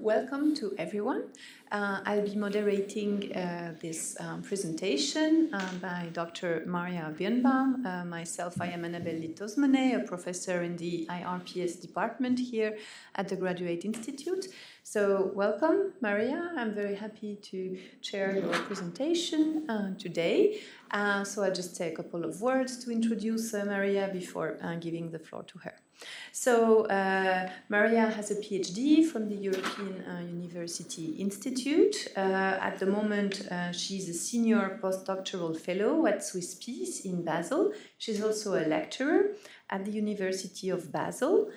welcome to everyone. I'll be moderating this presentation by Dr. Maria Birnbaum. Myself, I am Annabelle Litosmane, a professor in the IRPS department here at the Graduate Institute. So welcome, Maria. I'm very happy to chair your presentation today. So I'll just say a couple of words to introduce Maria before giving the floor to her. So Maria has a PhD from the European University Institute. At the moment, she's a senior postdoctoral fellow at Swiss Peace in Basel. She's also a lecturer at the University of Basel.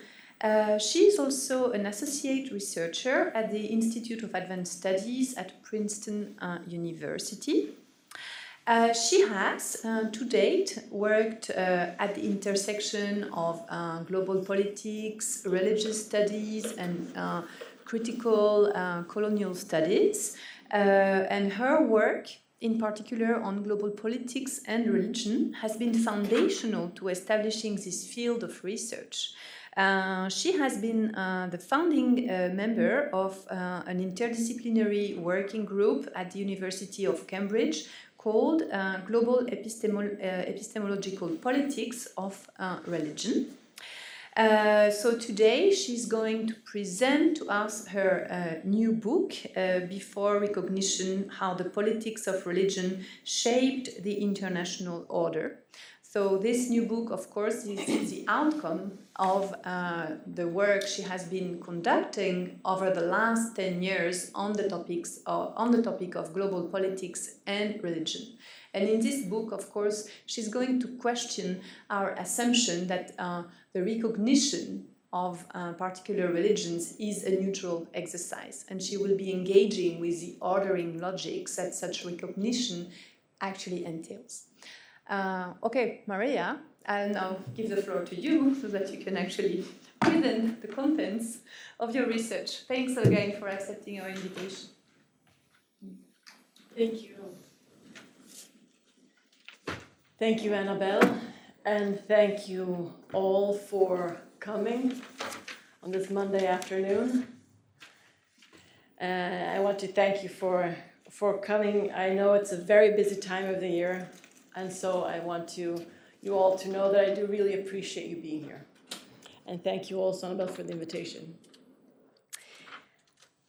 She's also an associate researcher at the Institute of Advanced Studies at Princeton University. She has, to date, worked at the intersection of global politics, religious studies, and critical colonial studies. And her work, in particular on global politics and religion, has been foundational to establishing this field of research. She has been the founding member of an interdisciplinary working group at the University of Cambridge called Global Epistemological Politics of Religion. So today she's going to present to us her new book, Before Recognition, How the Politics of Religion Shaped the International Order. So this new book, of course, is the outcome of the work she has been conducting over the last 10 years on the topic of global politics and religion. And in this book, of course, she's going to question our assumption that the recognition of particular religions is a neutral exercise. And she will be engaging with the ordering logics that such recognition actually entails. Okay, Maria, I'll now give the floor to you so that you can actually present the contents of your research. Thanks again for accepting our invitation. Thank you. Thank you, Annabelle, and thank you all for coming on this Monday afternoon. I want to thank you for coming. I know it's a very busy time of the year. And so I want you all to know that I do really appreciate you being here. And thank you also, Annabelle, for the invitation.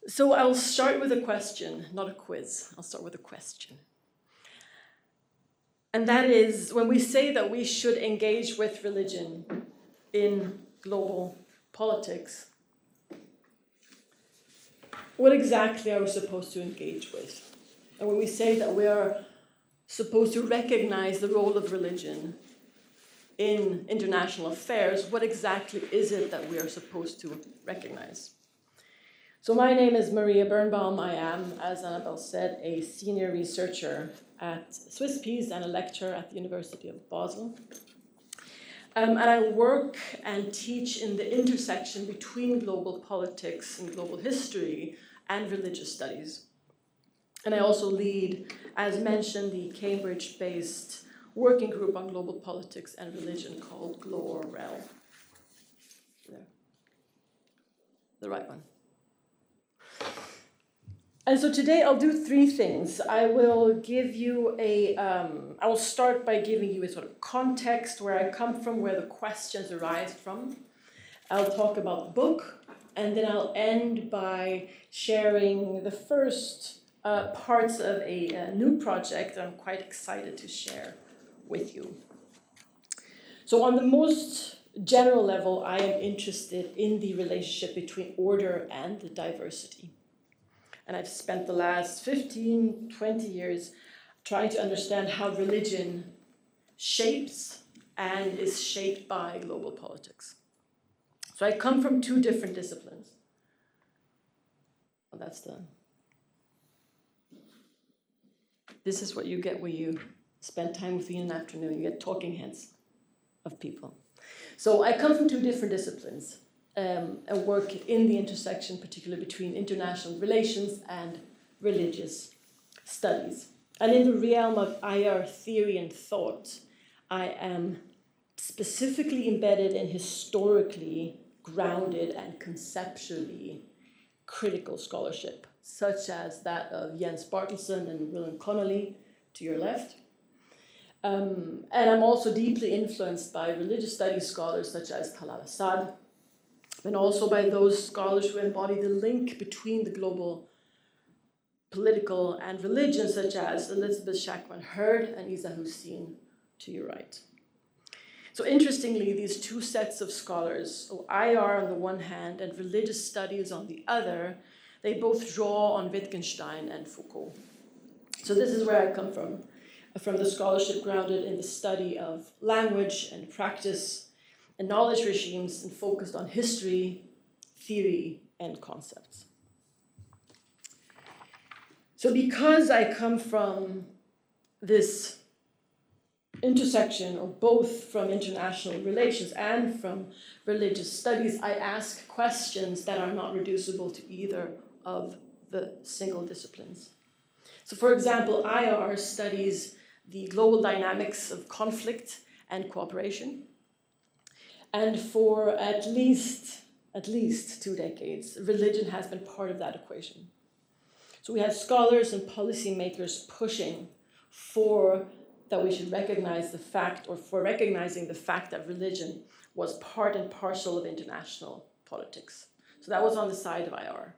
So I'll start with a question, not a quiz. I'll start with a question. And that is, when we say that we should engage with religion in global politics, what exactly are we supposed to engage with? And when we say that we are supposed to recognize the role of religion in international affairs, what exactly is it that we are supposed to recognize? So my name is Maria Birnbaum. I am, as Annabelle said, a senior researcher at Swiss Peace and a lecturer at the University of Basel. And I work and teach in the intersection between global politics and global history and religious studies. And I also lead, as mentioned, the Cambridge-based working group on global politics and religion called GLOREL. There. The right one. And so today I'll do three things. I will give you I will start by giving you a sort of context, where I come from, where the questions arise from. I'll talk about the book, and then I'll end by sharing the first parts of a new project that I'm quite excited to share with you. So on the most general level, I am interested in the relationship between order and diversity. And I've spent the last 15, 20 years trying to understand how religion shapes and is shaped by global politics. So I come from two different disciplines. Well, that's the... This is what you get when you spend time with me in an afternoon. You get talking heads of people. So I come from two different disciplines and work in the intersection, particularly between international relations and religious studies. And in the realm of IR theory and thought, I am specifically embedded in historically grounded and conceptually critical scholarship, such as that of Jens Bartelsen and Willem Connolly to your left. And I'm also deeply influenced by religious studies scholars such as Talal Assad, and also by those scholars who embody the link between the global political and religion, such as Elizabeth Shackman-Hurd and Isa Hussein to your right. So interestingly, these two sets of scholars, IR on the one hand and religious studies on the other, they both draw on Wittgenstein and Foucault. So this is where I come from the scholarship grounded in the study of language and practice and knowledge regimes and focused on history, theory, and concepts. So because I come from this intersection, or both from international relations and from religious studies, I ask questions that are not reducible to either of the single disciplines. So for example, IR studies the global dynamics of conflict and cooperation. And for at least 2 decades, religion has been part of that equation. So we have scholars and policymakers pushing for that we should recognize the fact, or for recognizing the fact that religion was part and parcel of international politics. So that was on the side of IR.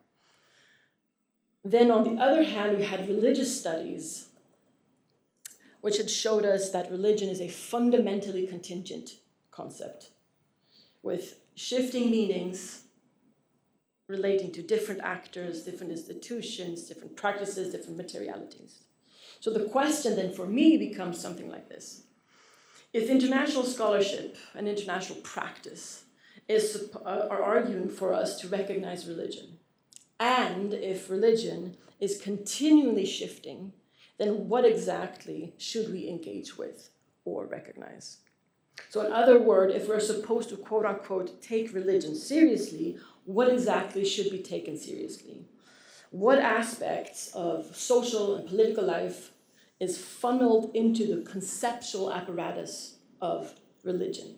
Then on the other hand, we had religious studies, which had showed us that religion is a fundamentally contingent concept with shifting meanings relating to different actors, different institutions, different practices, different materialities. So the question then for me becomes something like this. If international scholarship and international practice are arguing for us to recognize religion, and if religion is continually shifting, then what exactly should we engage with or recognize? So in other words, if we're supposed to quote unquote take religion seriously, what exactly should be taken seriously? What aspects of social and political life is funneled into the conceptual apparatus of religion?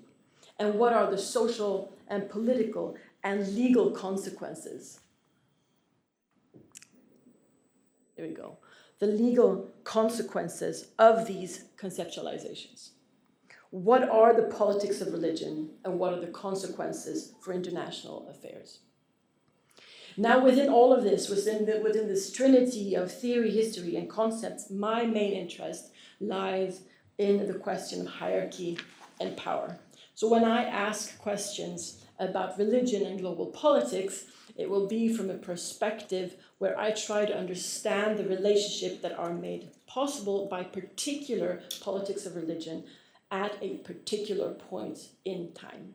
And what are the social and political and legal consequences? Here we go. The legal consequences of these conceptualizations. What are the politics of religion and what are the consequences for international affairs? Now within all of this, within this trinity of theory, history, and concepts, my main interest lies in the question of hierarchy and power. So when I ask questions about religion and global politics, it will be from a perspective where I try to understand the relationship that are made possible by particular politics of religion at a particular point in time.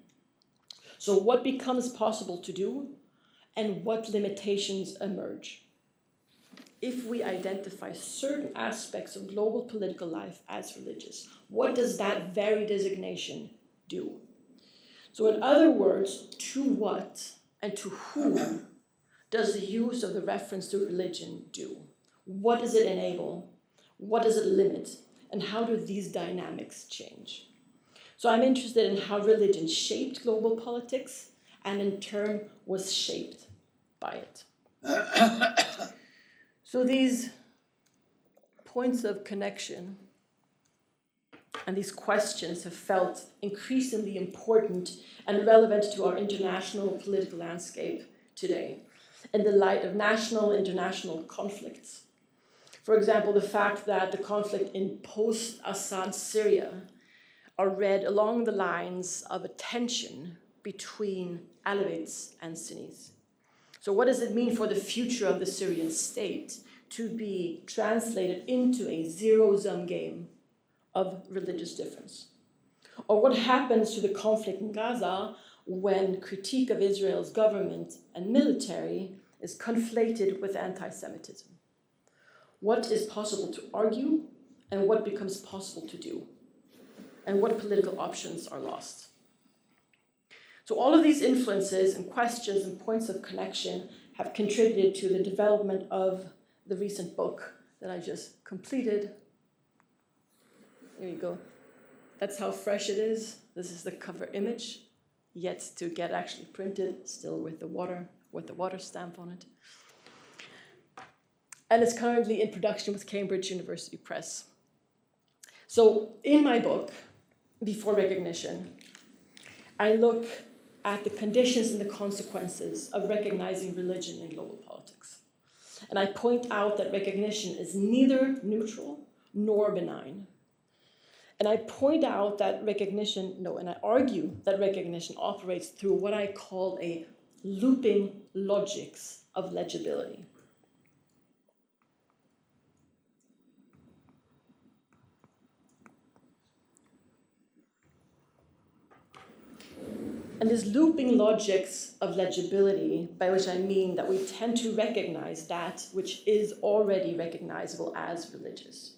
So what becomes possible to do and what limitations emerge? If we identify certain aspects of global political life as religious, what does that very designation do? So in other words, to what and to whom does the use of the reference to religion do? What does it enable? What does it limit? And how do these dynamics change? So I'm interested in how religion shaped global politics and in turn was shaped by it. So these points of connection and these questions have felt increasingly important and relevant to our international political landscape today in the light of national and international conflicts. For example, the fact that the conflict in post-Assad Syria are read along the lines of a tension between Alawites and Sunnis. So what does it mean for the future of the Syrian state to be translated into a zero-sum game of religious difference? Or what happens to the conflict in Gaza when critique of Israel's government and military is conflated with anti-Semitism? What is possible to argue and what becomes possible to do? And what political options are lost? So all of these influences and questions and points of connection have contributed to the development of the recent book that I just completed. Here you go. That's how fresh it is. This is the cover image, yet to get actually printed, still with the with the water stamp on it. And it's currently in production with Cambridge University Press. So in my book, Before Recognition, I look at the conditions and the consequences of recognizing religion in global politics. And I point out that recognition is neither neutral nor benign. And I point out that and I argue that recognition operates through what I call a looping logics of legibility. And these looping logics of legibility, by which I mean that we tend to recognize that which is already recognizable as religious.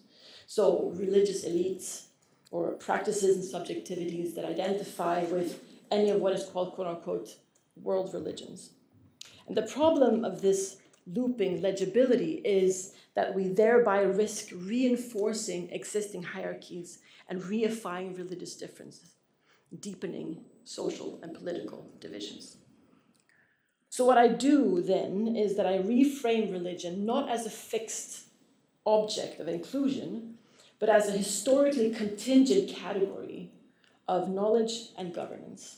So religious elites or practices and subjectivities that identify with any of what is called, quote unquote, world religions. And the problem of this looping legibility is that we thereby risk reinforcing existing hierarchies and reifying religious differences, deepening social and political divisions. So what I do then is that I reframe religion not as a fixed object of inclusion, but as a historically contingent category of knowledge and governance.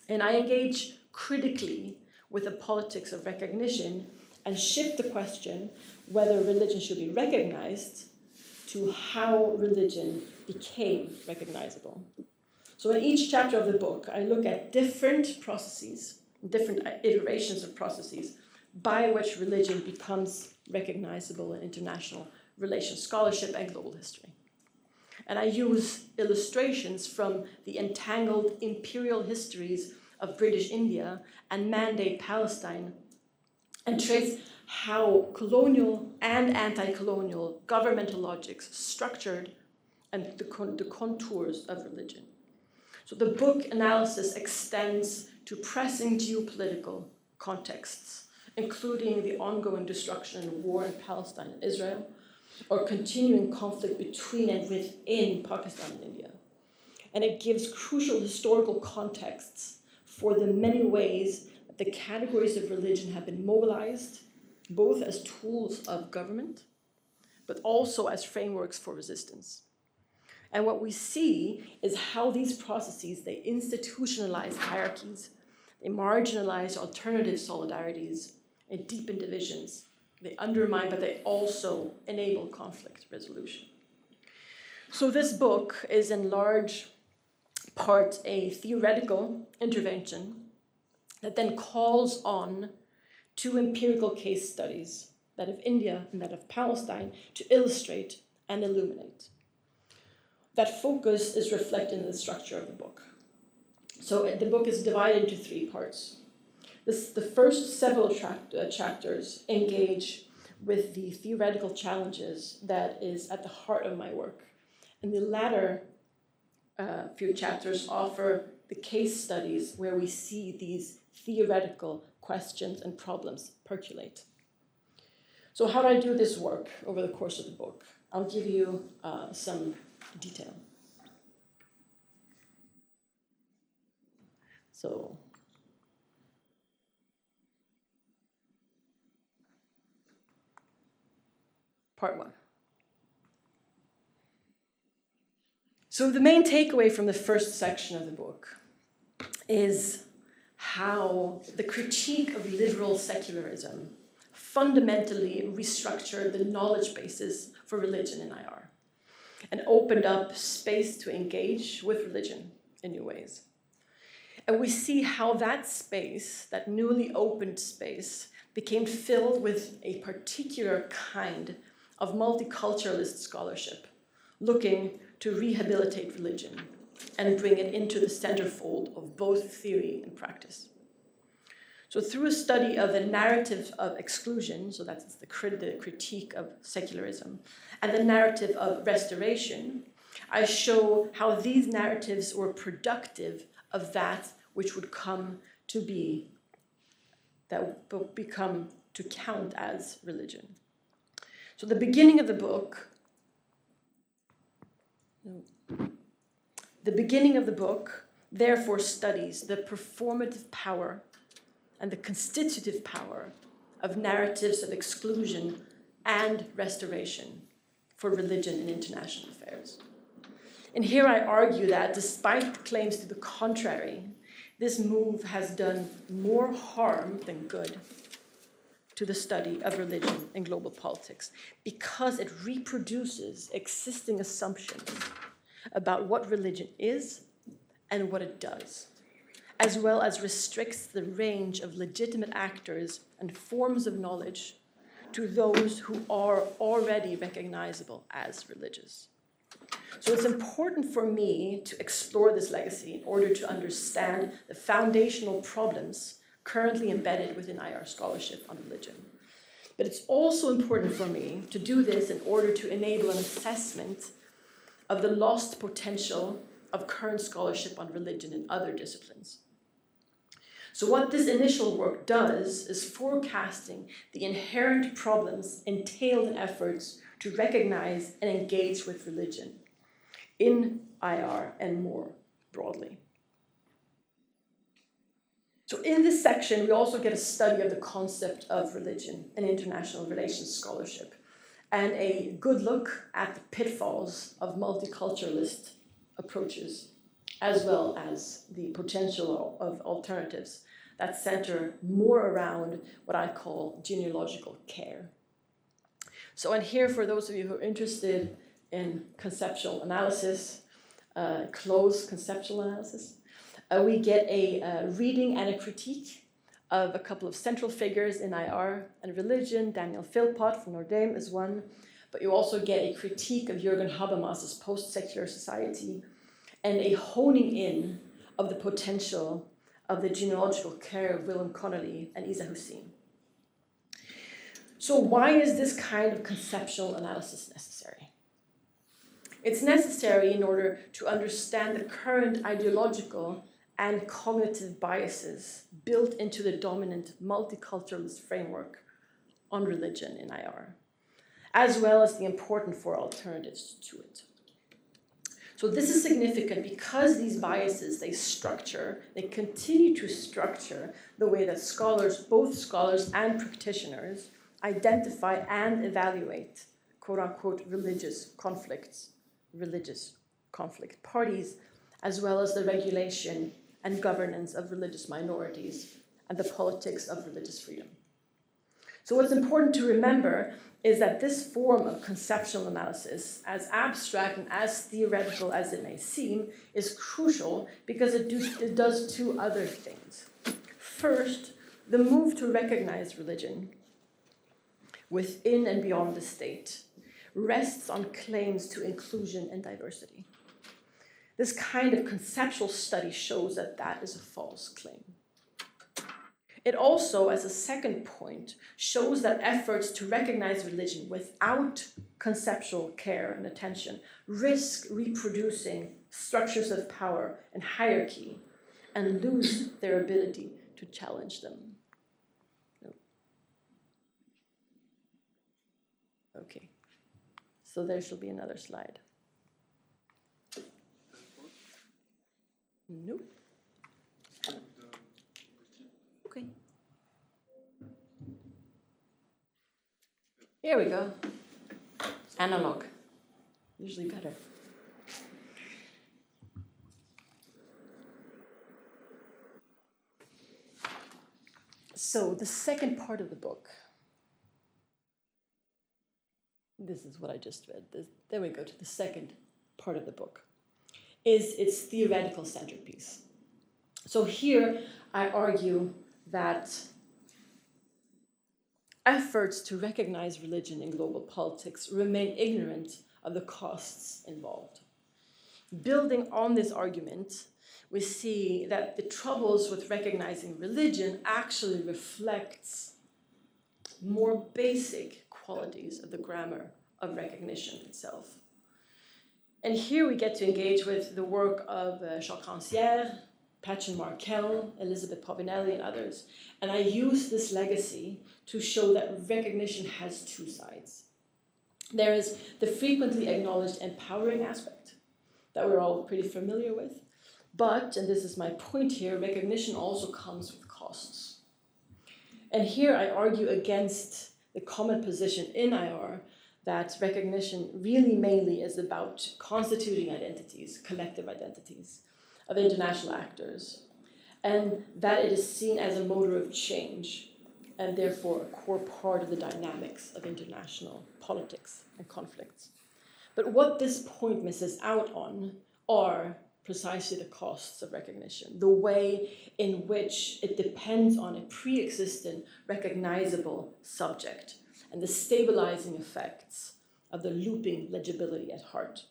And I engage critically with the politics of recognition and shift the question whether religion should be recognized to how religion became recognizable. So in each chapter of the book, I look at different processes, different iterations of processes by which religion becomes recognizable in international relations scholarship and global history. And I use illustrations from the entangled imperial histories of British India and Mandate Palestine and trace how colonial and anti-colonial governmental logics structured and the contours of religion. So the book analysis extends to pressing geopolitical contexts, including the ongoing destruction and war in Palestine and Israel, or continuing conflict between and within Pakistan and India. And it gives crucial historical contexts for the many ways that the categories of religion have been mobilized, both as tools of government, but also as frameworks for resistance. And what we see is how these processes, they institutionalize hierarchies, they marginalize alternative solidarities, and deepen divisions. They undermine, but they also enable conflict resolution. So this book is in large part a theoretical intervention that then calls on two empirical case studies, that of India and that of Palestine, to illustrate and illuminate. That focus is reflected in the structure of the book. So the book is divided into three parts. The first several chapters engage with the theoretical challenges that is at the heart of my work. And the latter few chapters offer the case studies where we see these theoretical questions and problems percolate. So how do I do this work over the course of the book? I'll give you some detail. So part one. So the main takeaway from the first section of the book is how the critique of liberal secularism fundamentally restructured the knowledge basis for religion in IR and opened up space to engage with religion in new ways. And we see how that space, that newly opened space, became filled with a particular kind of multiculturalist scholarship, looking to rehabilitate religion and bring it into the centerfold of both theory and practice. So through a study of the narrative of exclusion, so that's the critique of secularism, and the narrative of restoration, I show how these narratives were productive of that which would come to be, that would become to count as religion. So the beginning of the book therefore studies the performative power and the constitutive power of narratives of exclusion and restoration for religion in international affairs. And here I argue that despite claims to the contrary, this move has done more harm than good to the study of religion in global politics because it reproduces existing assumptions about what religion is and what it does, as well as restricts the range of legitimate actors and forms of knowledge to those who are already recognizable as religious. So it's important for me to explore this legacy in order to understand the foundational problems currently embedded within IR scholarship on religion. But it's also important for me to do this in order to enable an assessment of the lost potential of current scholarship on religion in other disciplines. So what this initial work does is forecasting the inherent problems entailed in efforts to recognize and engage with religion in IR and more broadly. So in this section, we also get a study of the concept of religion and international relations scholarship, and a good look at the pitfalls of multiculturalist approaches, as well as the potential of alternatives that center more around what I call genealogical care. So in here, for those of you who are interested in conceptual analysis, close conceptual analysis, we get a reading and a critique of a couple of central figures in IR and religion. Daniel Philpott from Notre Dame is one, but you also get a critique of Jürgen Habermas's post-secular society and a honing in of the potential of the genealogical care of Willem Connolly and Isa Hussein. So why is this kind of conceptual analysis necessary? It's necessary in order to understand the current ideological and cognitive biases built into the dominant multiculturalist framework on religion in IR, as well as the important for alternatives to it. So this is significant because these biases, they continue to structure the way that scholars, both scholars and practitioners, identify and evaluate quote-unquote religious conflict parties, as well as the regulation and governance of religious minorities and the politics of religious freedom. So what's important to remember is that this form of conceptual analysis, as abstract and as theoretical as it may seem, is crucial because it does two other things. First, the move to recognize religion within and beyond the state rests on claims to inclusion and diversity. This kind of conceptual study shows that that is a false claim. It also, as a second point, shows that efforts to recognize religion without conceptual care and attention risk reproducing structures of power and hierarchy and lose their ability to challenge them. Okay, so there shall be another slide. Nope. Okay. Here we go. Analog. Usually better. So the second part of the book, this is what I just read. There we go to the second part of the book, is its theoretical centerpiece. So here I argue that efforts to recognize religion in global politics remain ignorant of the costs involved. Building on this argument, we see that the troubles with recognizing religion actually reflects more basic qualities of the grammar of recognition itself. And here we get to engage with the work of Jacques Rancière, Patchen Markell, Elizabeth Povinelli, and others. And I use this legacy to show that recognition has two sides. There is the frequently acknowledged empowering aspect that we're all pretty familiar with. But, and this is my point here, recognition also comes with costs. And here I argue against the common position in IR that recognition really mainly is about constituting identities, collective identities of international actors, and that it is seen as a motor of change and therefore a core part of the dynamics of international politics and conflicts. But what this point misses out on are precisely the costs of recognition, the way in which it depends on a pre-existent recognizable subject and the stabilizing effects of the looping legibility at heart.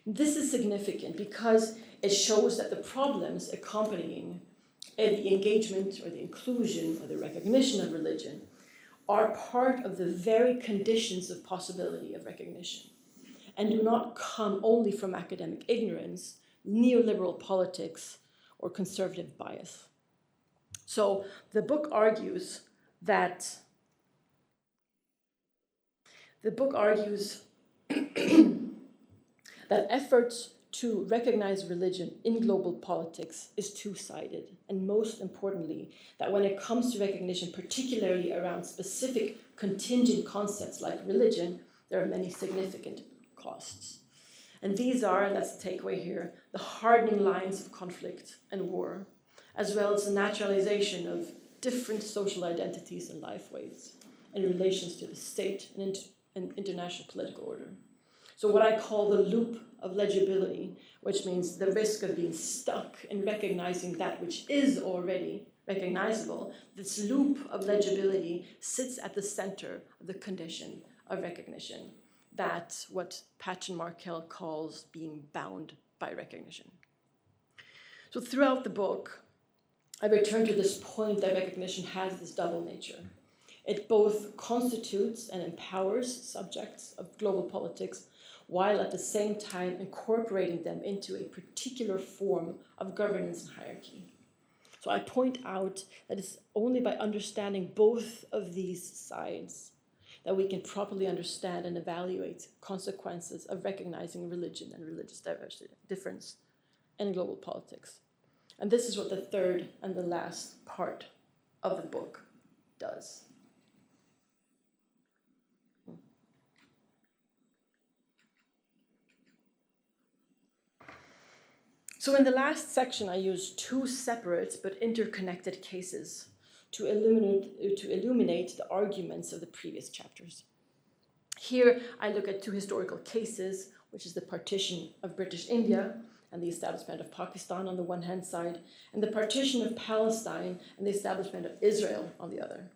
This is significant because it shows that the problems accompanying the engagement or the inclusion or the recognition of religion are part of the very conditions of possibility of recognition and do not come only from academic ignorance, neoliberal politics, or conservative bias. So the book argues that that efforts to recognize religion in global politics is two-sided, and most importantly, that when it comes to recognition, particularly around specific contingent concepts like religion, there are many significant costs. And these are, and that's the takeaway here, the hardening lines of conflict and war, as well as the naturalization of different social identities and lifeways in relations to the state and international political order. So what I call the loop of legibility, which means the risk of being stuck in recognizing that which is already recognizable, this loop of legibility sits at the center of the condition of recognition. That's what Patchen Markell calls being bound by recognition. So throughout the book, I return to this point that recognition has this double nature. It both constitutes and empowers subjects of global politics, while at the same time incorporating them into a particular form of governance and hierarchy. So I point out that it's only by understanding both of these sides that we can properly understand and evaluate consequences of recognizing religion and religious difference in global politics. And this is what the third and the last part of the book does. So in the last section, I used two separate but interconnected cases to illuminate the arguments of the previous chapters. Here, I look at two historical cases, which is the partition of British India and the establishment of Pakistan on the one hand side, and the partition of Palestine and the establishment of Israel on the other.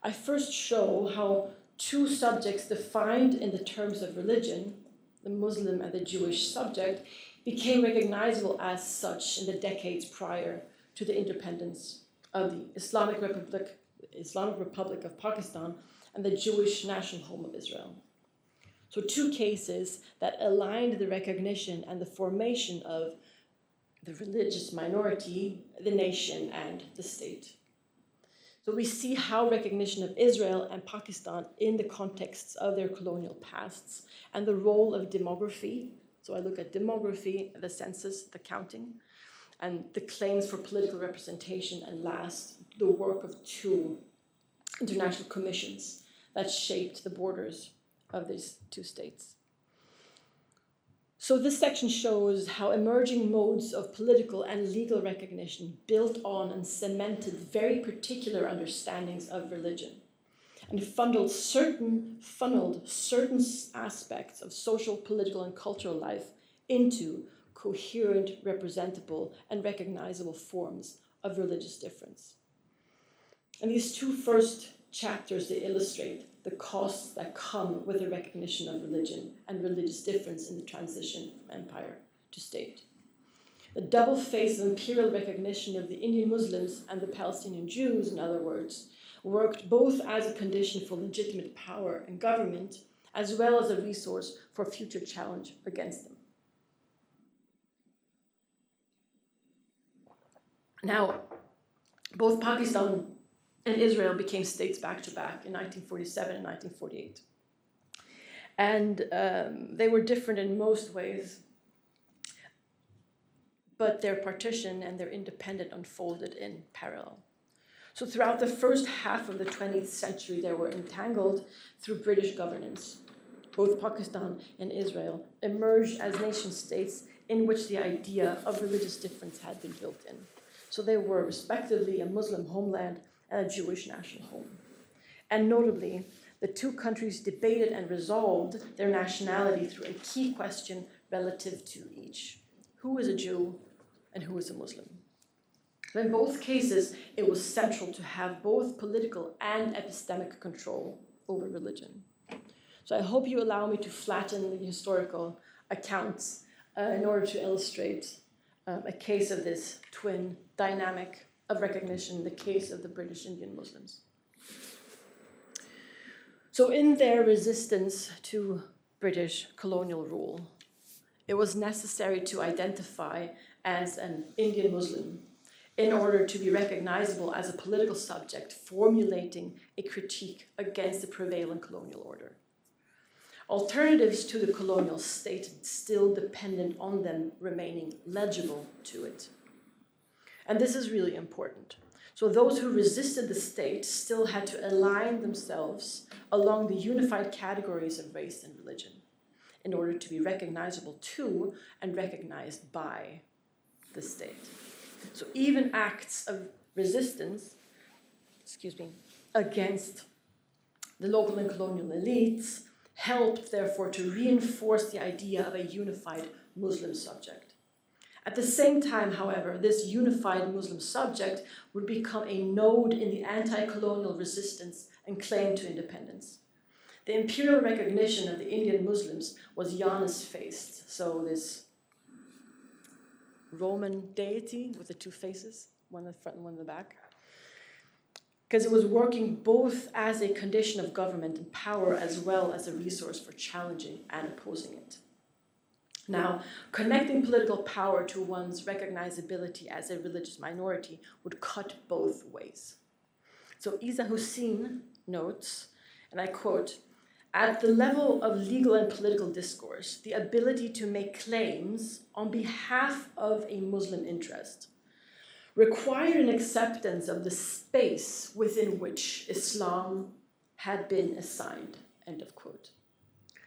I first show how two subjects defined in the terms of religion, the Muslim and the Jewish subject, became recognizable as such in the decades prior to the independence of the Islamic Republic of Pakistan and the Jewish national home of Israel. So two cases that aligned the recognition and the formation of the religious minority, the nation, and the state. So we see how recognition of Israel and Pakistan in the contexts of their colonial pasts and the role of demography. So I look at demography, the census, the counting, and the claims for political representation, and last, the work of two international commissions that shaped the borders of these two states. So this section shows how emerging modes of political and legal recognition built on and cemented very particular understandings of religion and funneled certain aspects of social, political, and cultural life into coherent, representable, and recognizable forms of religious difference. And these two first chapters, they illustrate the costs that come with the recognition of religion and religious difference in the transition from empire to state. The double face of imperial recognition of the Indian Muslims and the Palestinian Jews, in other words, worked both as a condition for legitimate power and government, as well as a resource for future challenge against them. Now, both Pakistan and Israel became states back-to-back in 1947 and 1948. And they were different in most ways, but their partition and their independence unfolded in parallel. So throughout the first half of the 20th century, they were entangled through British governance. Both Pakistan and Israel emerged as nation states in which the idea of religious difference had been built in. So they were respectively a Muslim homeland and a Jewish national home. And notably, the two countries debated and resolved their nationality through a key question relative to each. Who is a Jew and who is a Muslim? So in both cases, it was central to have both political and epistemic control over religion. So I hope you allow me to flatten the historical accounts in order to illustrate a case of this twin dynamic of recognition, the case of the British Indian Muslims. So in their resistance to British colonial rule, it was necessary to identify as an Indian Muslim in order to be recognizable as a political subject formulating a critique against the prevailing colonial order. Alternatives to the colonial state still depended on them remaining legible to it. And this is really important. So those who resisted the state still had to align themselves along the unified categories of race and religion in order to be recognizable to and recognized by the state. So even acts of resistance, against the local and colonial elites helped, therefore, to reinforce the idea of a unified Muslim subject. At the same time, however, this unified Muslim subject would become a node in the anti-colonial resistance and claim to independence. The imperial recognition of the Indian Muslims was Janus-faced, so this Roman deity with the two faces, one in the front and one in the back, because it was working both as a condition of government and power as well as a resource for challenging and opposing it. Now, connecting political power to one's recognizability as a religious minority would cut both ways. So Isa Hussein notes, and I quote, "At the level of legal and political discourse, the ability to make claims on behalf of a Muslim interest required an acceptance of the space within which Islam had been assigned," end of quote.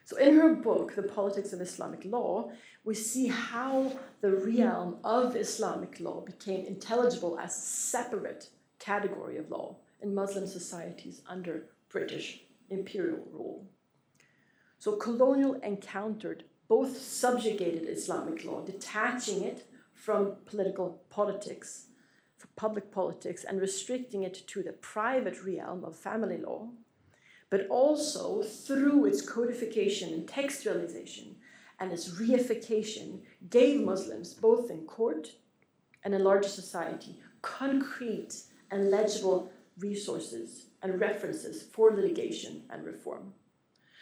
So in her book, The Politics of Islamic Law, we see how the realm of Islamic law became intelligible as a separate category of law in Muslim societies under British imperial rule. So colonial encountered both subjugated Islamic law, detaching it from political politics, for public politics, and restricting it to the private realm of family law, but also through its codification and textualization and its reification gave Muslims, both in court and in larger society, concrete and legible resources and references for litigation and reform.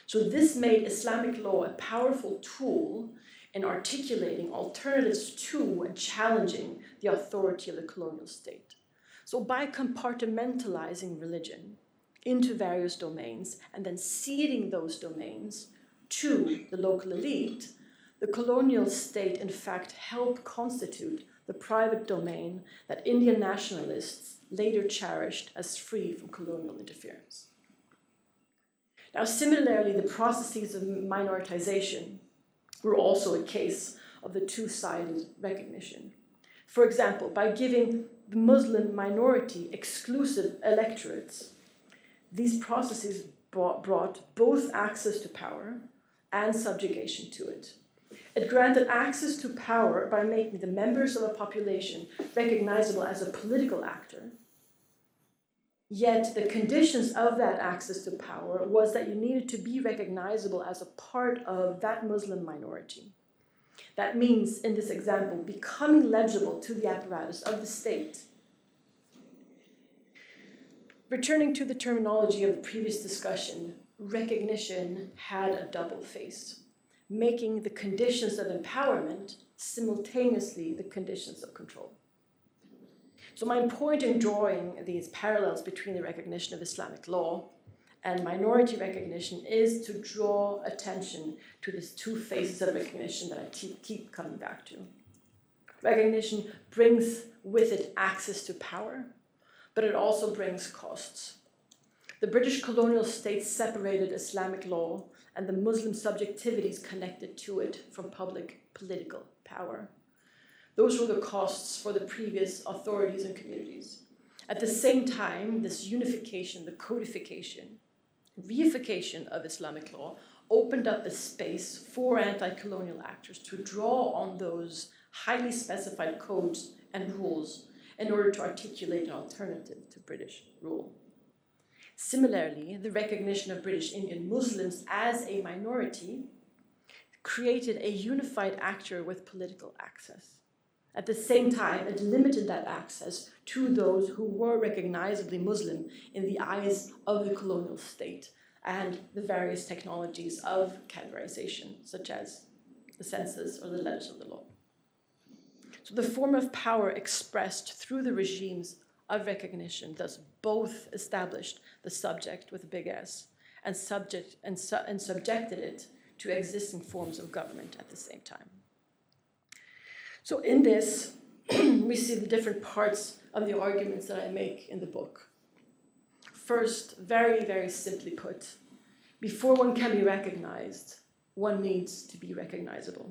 So this made Islamic law a powerful tool in articulating alternatives to and challenging the authority of the colonial state. So by compartmentalizing religion into various domains and then ceding those domains to the local elite, the colonial state in fact helped constitute the private domain that Indian nationalists later cherished as free from colonial interference. Now, similarly, the processes of minoritization were also a case of the two-sided recognition. For example, by giving the Muslim minority exclusive electorates, these processes brought both access to power and subjugation to it. It granted access to power by making the members of a population recognizable as a political actor. Yet the conditions of that access to power was that you needed to be recognizable as a part of that Muslim minority. That means, in this example, becoming legible to the apparatus of the state. Returning to the terminology of the previous discussion, recognition had a double face, making the conditions of empowerment simultaneously the conditions of control. So my point in drawing these parallels between the recognition of Islamic law and minority recognition is to draw attention to these two phases of recognition that I keep coming back to. Recognition brings with it access to power, but it also brings costs. The British colonial state separated Islamic law and the Muslim subjectivities connected to it from public political power. Those were the costs for the previous authorities and communities. At the same time, this unification, the codification, reification of Islamic law opened up the space for anti-colonial actors to draw on those highly specified codes and rules in order to articulate an alternative to British rule. Similarly, the recognition of British Indian Muslims as a minority created a unified actor with political access. At the same time, it limited that access to those who were recognizably Muslim in the eyes of the colonial state and the various technologies of categorization, such as the census or the letters of the law. So the form of power expressed through the regimes of recognition thus both established the subject with a big S and subjected it to existing forms of government at the same time. So in this, we see the different parts of the arguments that I make in the book. First, very, very simply put, before one can be recognized, one needs to be recognizable.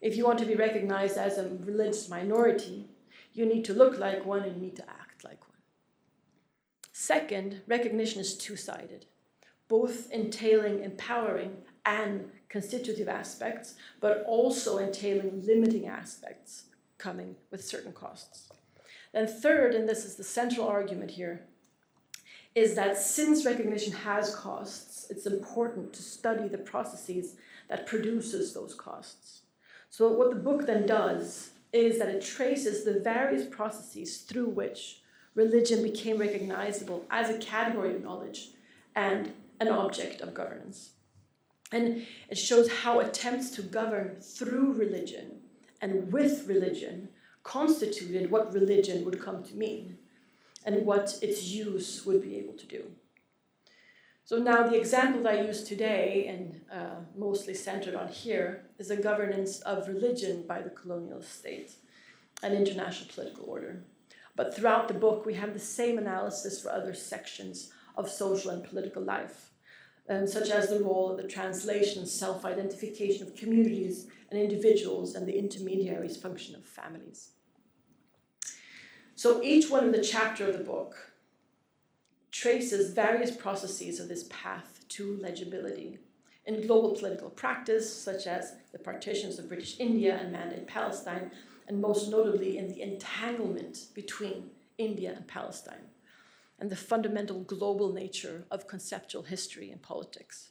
If you want to be recognized as a religious minority, you need to look like one and you need to act like one. Second, recognition is two-sided, both entailing empowering and constitutive aspects, but also entailing limiting aspects coming with certain costs. Then third, and this is the central argument here, is that since recognition has costs, it's important to study the processes that produces those costs. So what the book then does is that it traces the various processes through which religion became recognizable as a category of knowledge and an object of governance. And it shows how attempts to govern through religion and with religion constituted what religion would come to mean and what its use would be able to do. So now the example that I use today, and mostly centered on here, is a governance of religion by the colonial state and international political order. But throughout the book, we have the same analysis for other sections of social and political life, such as the role of the translation and self-identification of communities and individuals and the intermediaries function of families. So each one of the chapter of the book traces various processes of this path to legibility in global political practice, such as the partitions of British India and Mandate Palestine, and most notably in the entanglement between India and Palestine, and the fundamental global nature of conceptual history and politics.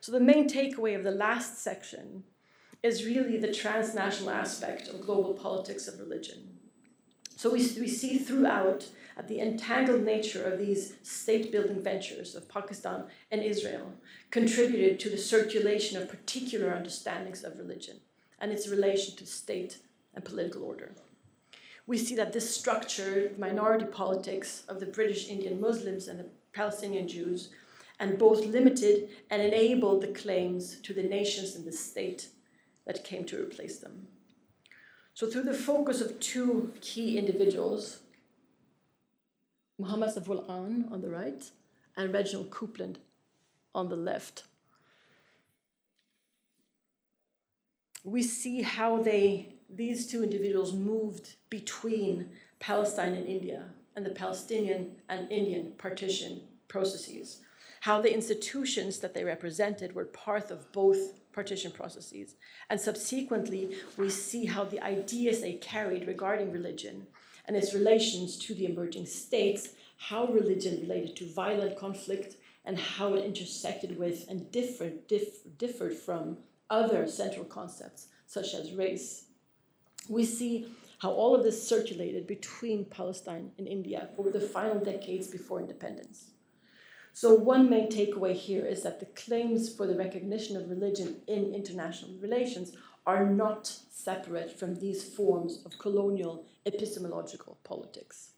So the main takeaway of the last section is really the transnational aspect of global politics of religion. So we see throughout the entangled nature of these state-building ventures of Pakistan and Israel contributed to the circulation of particular understandings of religion and its relation to state and political order. We see that this structured minority politics of the British Indian Muslims and the Palestinian Jews, and both limited and enabled the claims to the nations and the state that came to replace them. So through the focus of two key individuals, Muhammad Safwal Khan on the right and Reginald Coupland on the left, we see how these two individuals moved between Palestine and India and the Palestinian and Indian partition processes, how the institutions that they represented were part of both partition processes. And subsequently, we see how the ideas they carried regarding religion and its relations to the emerging states, how religion related to violent conflict and how it intersected with and differed from other central concepts, such as race. We see how all of this circulated between Palestine and India over the final decades before independence. So one main takeaway here is that the claims for the recognition of religion in international relations are not separate from these forms of colonial epistemological politics,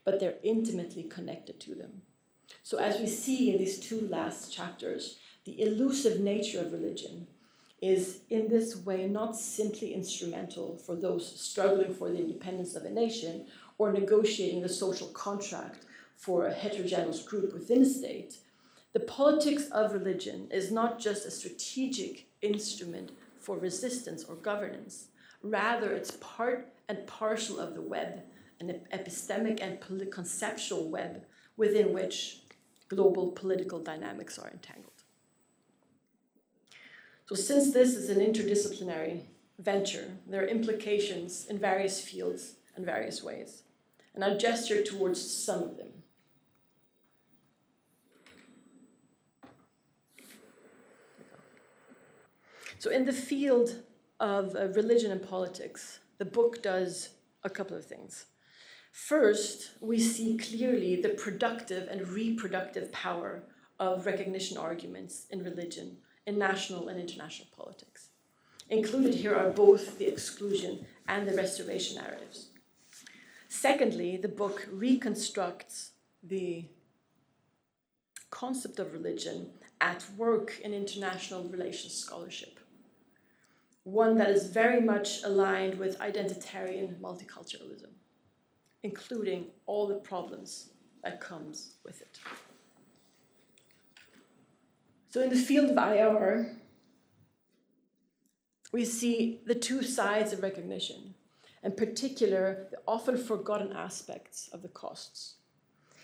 but they're intimately connected to them. So as we see in these two last chapters, the elusive nature of religion is in this way not simply instrumental for those struggling for the independence of a nation or negotiating the social contract for a heterogeneous group within a state, the politics of religion is not just a strategic instrument for resistance or governance. Rather, it's part and parcel of the web, an epistemic and conceptual web within which global political dynamics are entangled. So since this is an interdisciplinary venture, there are implications in various fields and various ways. And I'll gesture towards some of them. So in the field of religion and politics, the book does a couple of things. First, we see clearly the productive and reproductive power of recognition arguments in religion, in national and international politics. Included here are both the exclusion and the restoration narratives. Secondly, the book reconstructs the concept of religion at work in international relations scholarship, one that is very much aligned with identitarian multiculturalism, including all the problems that comes with it. So in the field of IR, we see the two sides of recognition, in particular, the often forgotten aspects of the costs.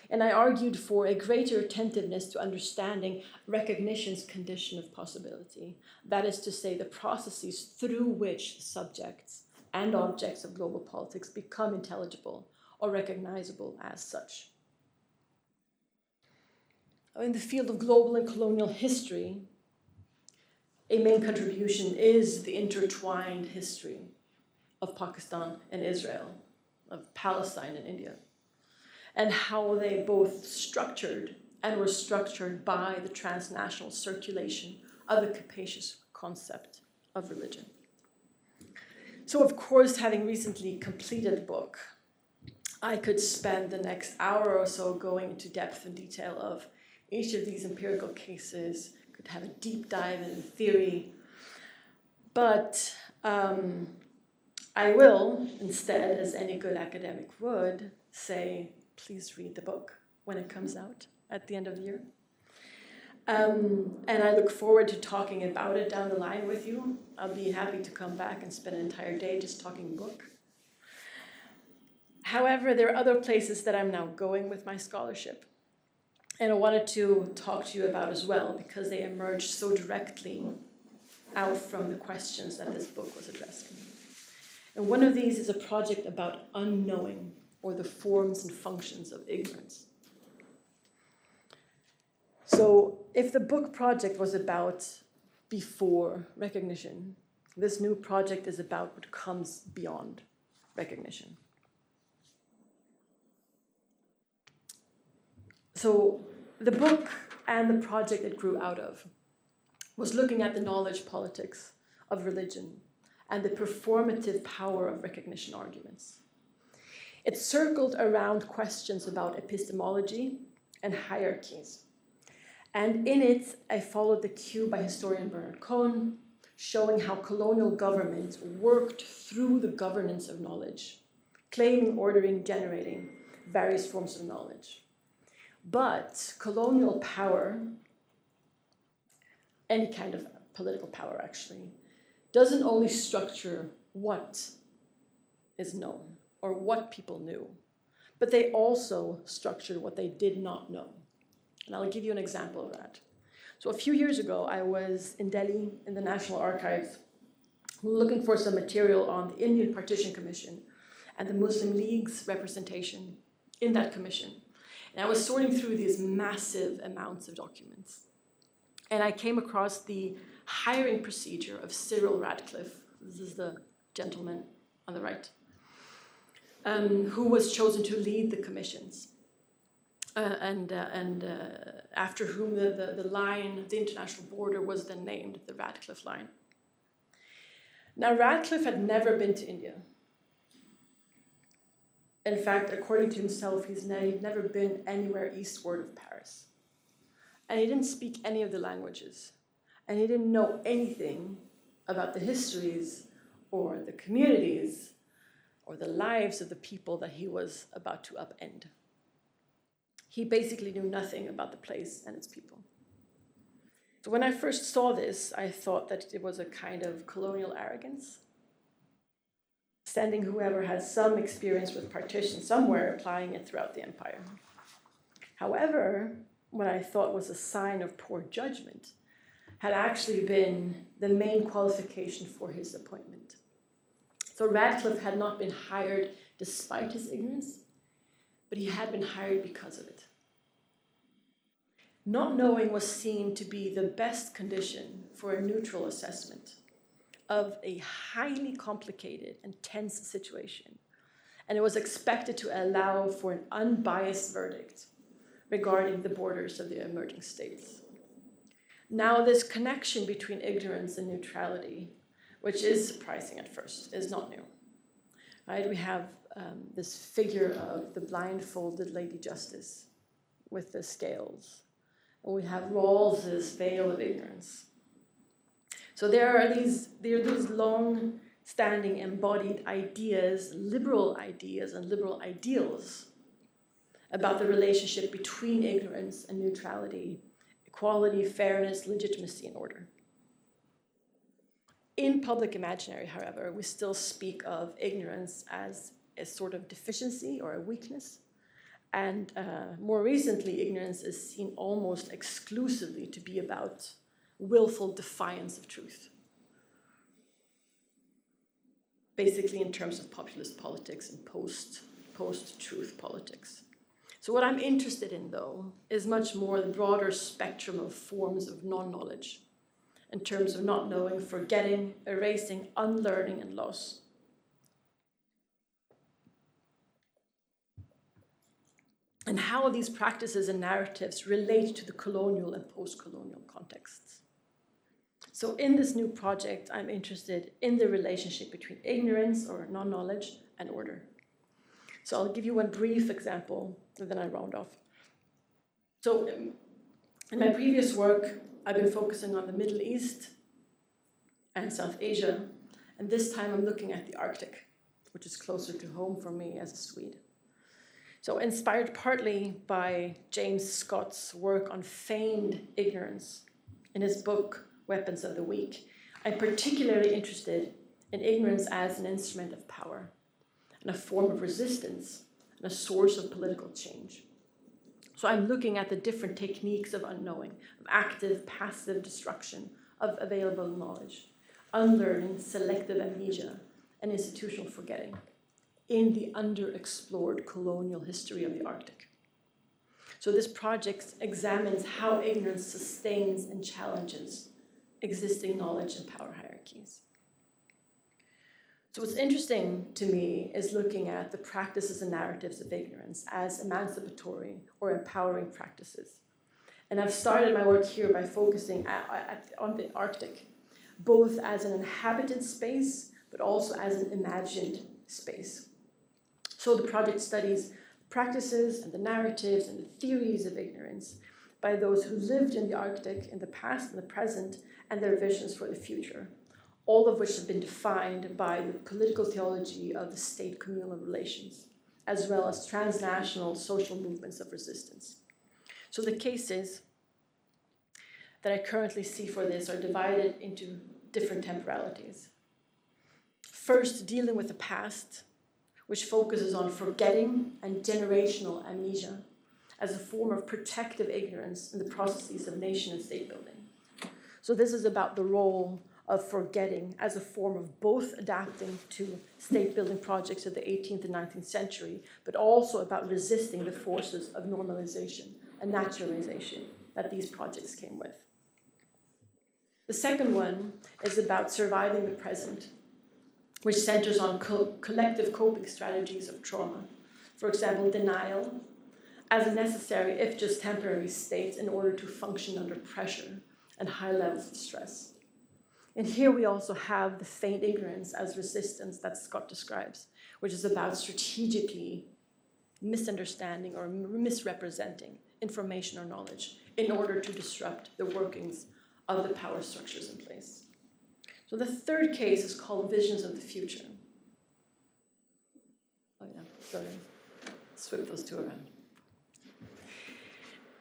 And I argued for a greater attentiveness to understanding recognition's condition of possibility. That is to say, the processes through which subjects and objects of global politics become intelligible or recognizable as such. In the field of global and colonial history, a main contribution is the intertwined history of Pakistan and Israel, of Palestine and India, and how they both structured and were structured by the transnational circulation of the capacious concept of religion. So, of course, having recently completed the book, I could spend the next hour or so going into depth and detail of each of these empirical cases, could have a deep dive into theory, but I will, instead, as any good academic would, say, please read the book when it comes out at the end of the year. And I look forward to talking about it down the line with you. I'll be happy to come back and spend an entire day just talking book. However, there are other places that I'm now going with my scholarship, and I wanted to talk to you about as well, because they emerged so directly out from the questions that this book was addressing. And one of these is a project about unknowing, or the forms and functions of ignorance. So if the book project was about before recognition, this new project is about what comes beyond recognition. So the book and the project it grew out of was looking at the knowledge politics of religion and the performative power of recognition arguments. It circled around questions about epistemology and hierarchies. And in it, I followed the cue by historian Bernard Cohen, showing how colonial governments worked through the governance of knowledge, claiming, ordering, generating various forms of knowledge. But colonial power, any kind of political power actually, doesn't only structure what is known or what people knew, but they also structure what they did not know. And I'll give you an example of that. So a few years ago, I was in Delhi in the National Archives looking for some material on the Indian Partition Commission and the Muslim League's representation in that commission. And I was sorting through these massive amounts of documents. And I came across the hiring procedure of Cyril Radcliffe. This is the gentleman on the right, who was chosen to lead the commissions. After whom the line, the international border, was then named the Radcliffe Line. Now, Radcliffe had never been to India. In fact, according to himself, he'd never been anywhere eastward of Paris. And he didn't speak any of the languages. And he didn't know anything about the histories or the communities or the lives of the people that he was about to upend. He basically knew nothing about the place and its people. So when I first saw this, I thought that it was a kind of colonial arrogance, sending whoever had some experience with partition somewhere, applying it throughout the empire. However, what I thought was a sign of poor judgment had actually been the main qualification for his appointment. So Radcliffe had not been hired despite his ignorance, but he had been hired because of it. Not knowing was seen to be the best condition for a neutral assessment of a highly complicated and tense situation, and it was expected to allow for an unbiased verdict regarding the borders of the emerging states. Now, this connection between ignorance and neutrality, which is surprising at first, is not new. Right? We have this figure of the blindfolded Lady Justice with the scales. And we have Rawls's veil of ignorance. So there are these long-standing embodied ideas, liberal ideas and liberal ideals about the relationship between ignorance and neutrality, equality, fairness, legitimacy, and order. In public imaginary, however, we still speak of ignorance as a sort of deficiency or a weakness. And more recently, ignorance is seen almost exclusively to be about willful defiance of truth. Basically in terms of populist politics and post-truth politics. So what I'm interested in, though, is much more the broader spectrum of forms of non-knowledge in terms of not knowing, forgetting, erasing, unlearning, and loss. And how these practices and narratives relate to the colonial and post-colonial contexts. So in this new project, I'm interested in the relationship between ignorance or non-knowledge and order. So I'll give you one brief example, and then I round off. So in my previous work, I've been focusing on the Middle East and South Asia, and this time I'm looking at the Arctic, which is closer to home for me as a Swede. So inspired partly by James Scott's work on feigned ignorance in his book, Weapons of the Weak, I'm particularly interested in ignorance as an instrument of power and a form of resistance and a source of political change. So I'm looking at the different techniques of unknowing, of active, passive destruction of available knowledge, unlearning, selective amnesia, and institutional forgetting in the underexplored colonial history of the Arctic. So this project examines how ignorance sustains and challenges existing knowledge and power hierarchies. So what's interesting to me is looking at the practices and narratives of ignorance as emancipatory or empowering practices. And I've started my work here by focusing on the Arctic, both as an inhabited space, but also as an imagined space. So the project studies practices and the narratives and the theories of ignorance by those who lived in the Arctic in the past and the present and their visions for the future, all of which have been defined by the political theology of the state-communal relations, as well as transnational social movements of resistance. So the cases that I currently see for this are divided into different temporalities. First, dealing with the past, which focuses on forgetting and generational amnesia as a form of protective ignorance in the processes of nation and state building. So this is about the role of forgetting as a form of both adapting to state building projects of the 18th and 19th century, but also about resisting the forces of normalization and naturalization that these projects came with. The second one is about surviving the present, which centers on collective coping strategies of trauma. For example, denial as a necessary, if just temporary, state in order to function under pressure and high levels of stress. And here we also have the feigned ignorance as resistance that Scott describes, which is about strategically misunderstanding or misrepresenting information or knowledge in order to disrupt the workings of the power structures in place. So the third case is called Visions of the Future. Sorry, swim those two around.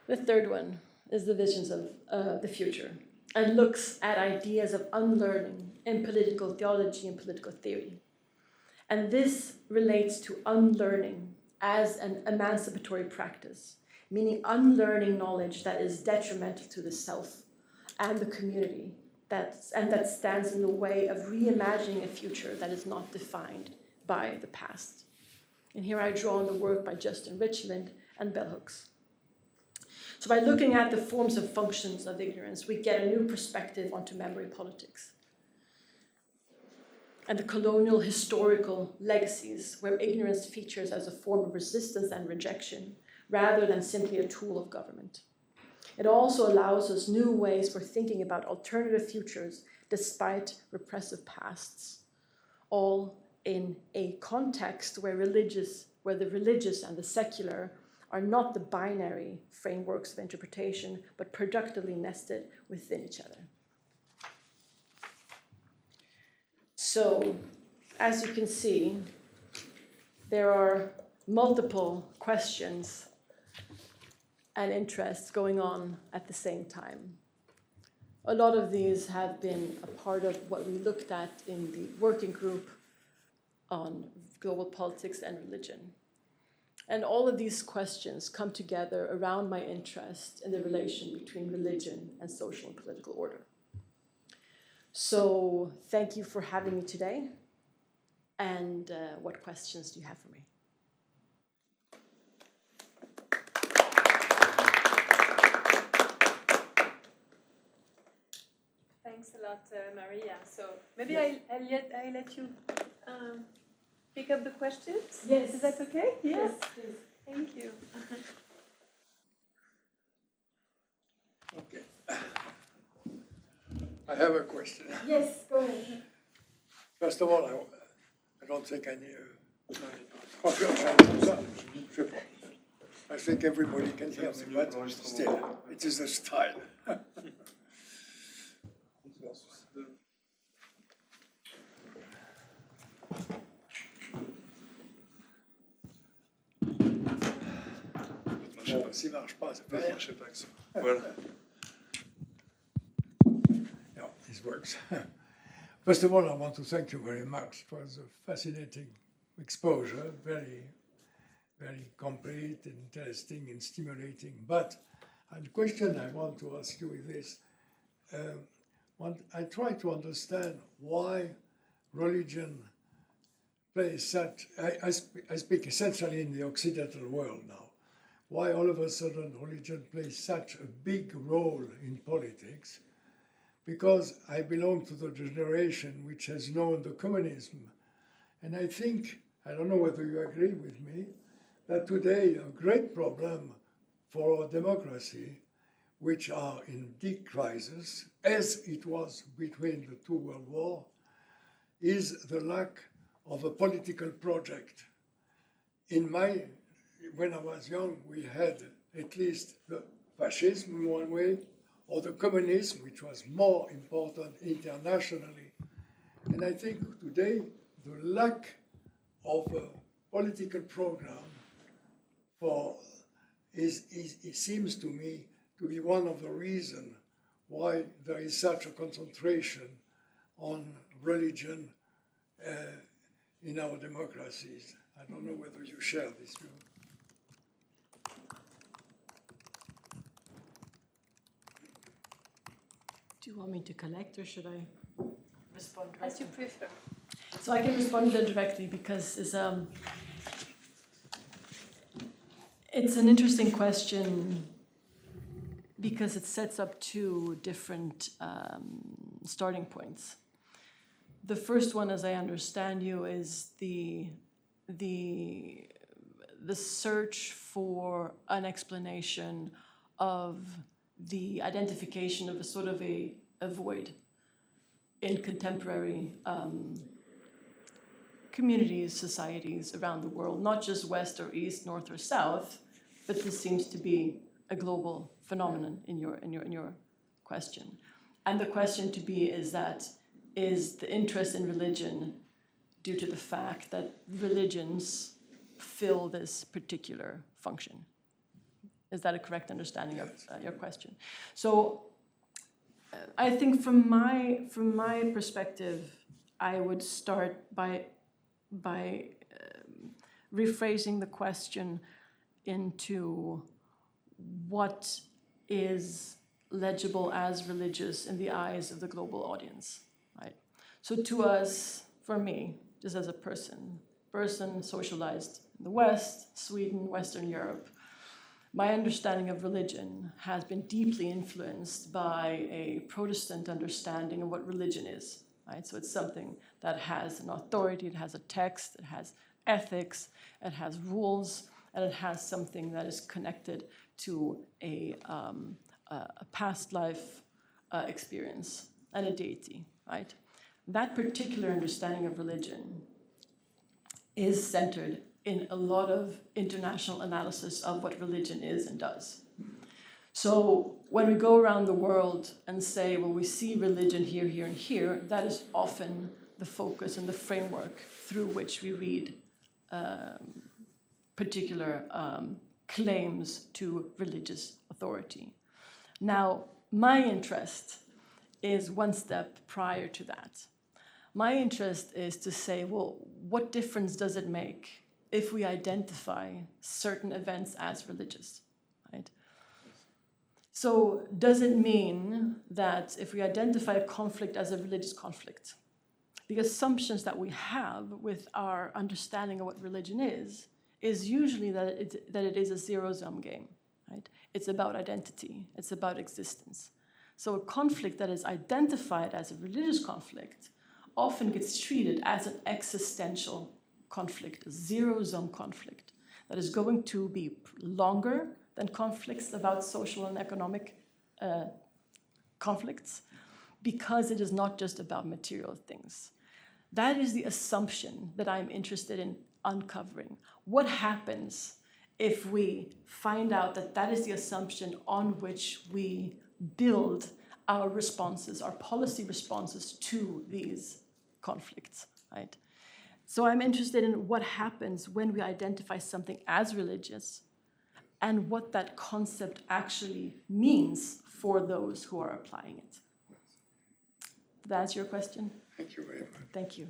The third one is the visions of the future, and looks at ideas of unlearning in political theology and political theory. And this relates to unlearning as an emancipatory practice, meaning unlearning knowledge that is detrimental to the self and the community, that stands in the way of reimagining a future that is not defined by the past. And here I draw on the work by Justin Richland and Bell Hooks. So by looking at the forms and functions of ignorance, we get a new perspective onto memory politics and the colonial historical legacies where ignorance features as a form of resistance and rejection rather than simply a tool of government. It also allows us new ways for thinking about alternative futures despite repressive pasts, all in a context where the religious and the secular are not the binary frameworks of interpretation, but productively nested within each other. So, as you can see, there are multiple questions and interests going on at the same time. A lot of these have been a part of what we looked at in the working group on global politics and religion. And all of these questions come together around my interest in the relation between religion and social and political order. So thank you for having me today. And what questions do you have for me? Thanks a lot, Maria. So maybe I'll let you pick up the questions? Yes. Is that okay? Yes, please. Thank you. Okay. I have a question. Yes, go ahead. First of all, I don't think I need I think everybody can hear me, but still, it is a style. Bon, s'il ne marche pas, c'est pas grave. Je sais pas que ça. Voilà. Yeah, this works. First of all, I want to thank you very much for the fascinating exposure, very, very complete, interesting, and stimulating. But the question I want to ask you is this. I try to understand why religion plays such, I speak essentially in the Occidental world now, why all of a sudden religion plays such a big role in politics, because I belong to the generation which has known the communism. And I think, I don't know whether you agree with me, that today a great problem for our democracy, which are in deep crisis, as it was between the two world wars, is the lack of a political project. When I was young, we had at least the fascism in one way, or the communism, which was more important internationally. And I think today, the lack of a political program it seems to me to be one of the reasons why there is such a concentration on religion in our democracies. I don't know whether you share this view. Do you want me to collect or should I respond directly? As you prefer. So I can respond directly because it's an interesting question because it sets up two different starting points. The first one, as I understand you, is the search for an explanation of the identification of a sort of a void in contemporary communities, societies around the world, not just West or East, North or South, but this seems to be a global phenomenon in your question. And the question to be is the interest in religion due to the fact that religions fill this particular function. Is that a correct understanding of your question? So I think from my perspective, I would start by rephrasing the question into what is legible as religious in the eyes of the global audience, right? So to us, for me, just as a person socialized in the West, Sweden, Western Europe, my understanding of religion has been deeply influenced by a Protestant understanding of what religion is, right? So it's something that has an authority, it has a text, it has ethics, it has rules, and it has something that is connected to a past life experience and a deity, right? That particular understanding of religion is centered in a lot of international analysis of what religion is and does. So when we go around the world and say, well, we see religion here, here, and here, that is often the focus and the framework through which we read particular claims to religious authority. Now, my interest is one step prior to that. My interest is to say, well, what difference does it make if we identify certain events as religious, right? So does it mean that if we identify a conflict as a religious conflict, the assumptions that we have with our understanding of what religion is usually that it is a zero-sum game, right? It's about identity, it's about existence. So a conflict that is identified as a religious conflict often gets treated as an existential conflict, a zero-sum conflict that is going to be longer than conflicts about social and economic conflicts, because it is not just about material things. That is the assumption that I'm interested in uncovering. What happens if we find out that that is the assumption on which we build our responses, our policy responses to these conflicts, right? So I'm interested in what happens when we identify something as religious and what that concept actually means for those who are applying it. Did that answer your question? Thank you very much. Thank you.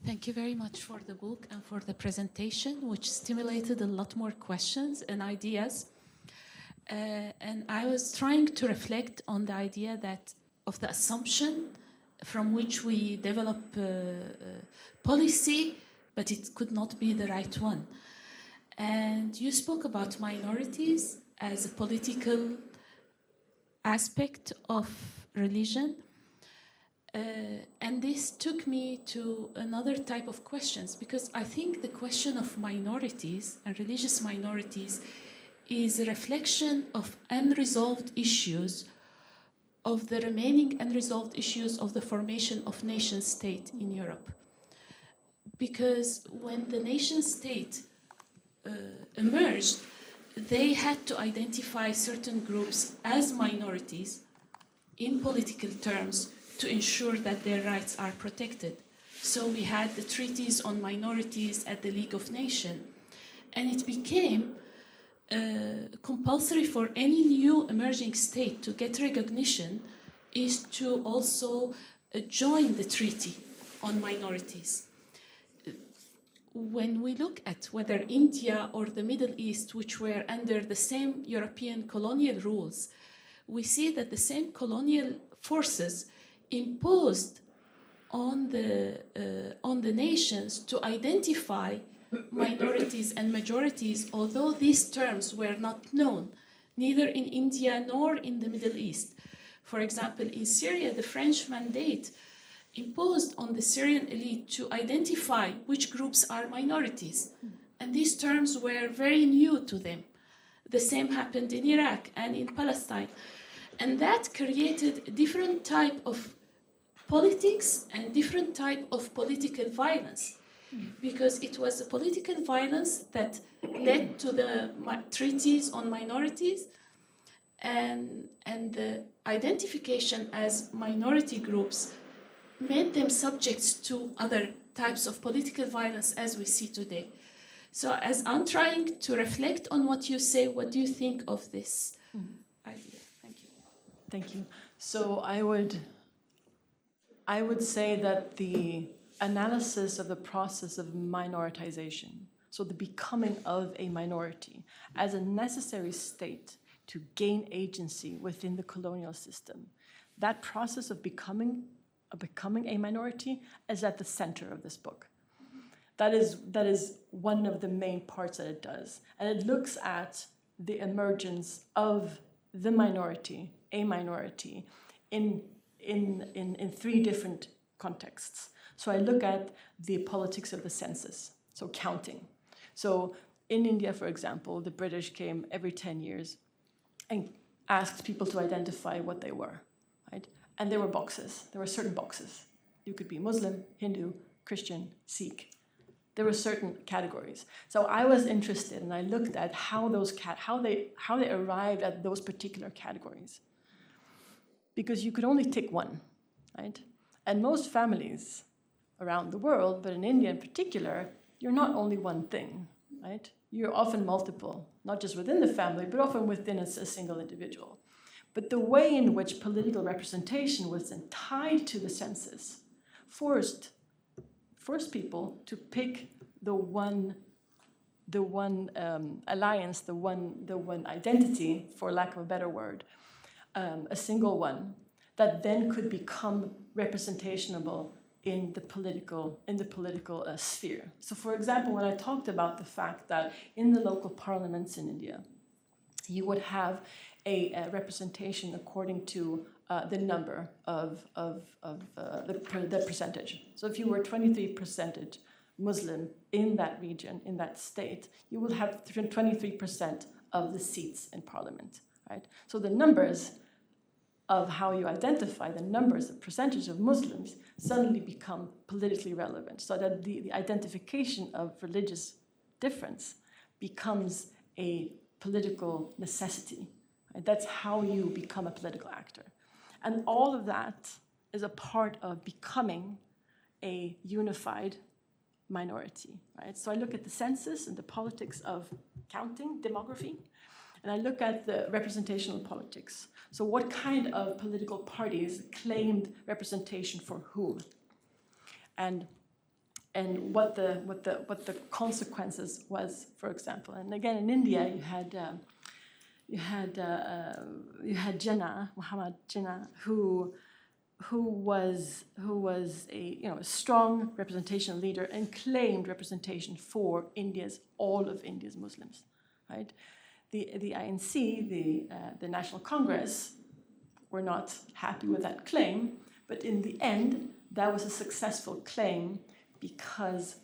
Thank you very much for the book and for the presentation, which stimulated a lot more questions and ideas. And I was trying to reflect on the idea that of the assumption from which we develop policy, but it could not be the right one. And you spoke about minorities as a political aspect of religion. And this took me to another type of questions, because I think the question of minorities and religious minorities is a reflection of unresolved issues, of the remaining unresolved issues of the formation of nation state in Europe. Because when the nation state emerged, they had to identify certain groups as minorities in political terms to ensure that their rights are protected. So we had the treaties on minorities at the League of Nations, and it became compulsory for any new emerging state to get recognition is to also join the treaty on minorities. When we look at whether India or the Middle East, which were under the same European colonial rules, we see that the same colonial forces imposed on the nations to identify minorities and majorities, although these terms were not known, neither in India nor in the Middle East. For example, in Syria, the French mandate imposed on the Syrian elite to identify which groups are minorities, and these terms were very new to them. The same happened in Iraq and in Palestine, and that created a different type of politics and different type of political violence, because it was a political violence that led to the treaties on minorities, and the identification as minority groups made them subjects to other types of political violence as we see today. So as I'm trying to reflect on what you say, what do you think of this idea? Thank you. Thank you. So I would say that the analysis of the process of minoritization, so the becoming of a minority as a necessary state to gain agency within the colonial system, that process of becoming a minority is at the center of this book. That is one of the main parts that it does. And it looks at the emergence of the minority, a minority, in three different contexts. So I look at the politics of the census, so counting. So in India, for example, the British came every 10 years and asked people to identify what they were, right? And there were boxes. There were certain boxes. You could be Muslim, Hindu, Christian, Sikh. There were certain categories. So I was interested, and I looked at how they arrived at those particular categories. Because you could only tick one, right? And most families around the world, but in India in particular, you're not only one thing, right? You're often multiple, not just within the family, but often within a single individual. But the way in which political representation was then tied to the census forced people to pick the one alliance, the one identity, for lack of a better word, a single one that then could become representationable in the political sphere. So, for example, when I talked about the fact that in the local parliaments in India, you would have a representation according to the number of the percentage. So if you were 23% Muslim in that region, in that state, you will have 23% of the seats in parliament, right? So the numbers of how you identify, the numbers, the percentage of Muslims suddenly become politically relevant, so that the identification of religious difference becomes a political necessity. Right? That's how you become a political actor. And all of that is a part of becoming a unified minority, right? So I look at the census and the politics of counting, demography, and I look at the representational politics. So what kind of political parties claimed representation for whom? And what the consequences was, for example. And again, in India, you had Jinnah, Muhammad Jinnah, who was a strong representational leader and claimed representation for all of India's Muslims, right? The INC, the National Congress, were not happy with that claim, but in the end, that was a successful claim because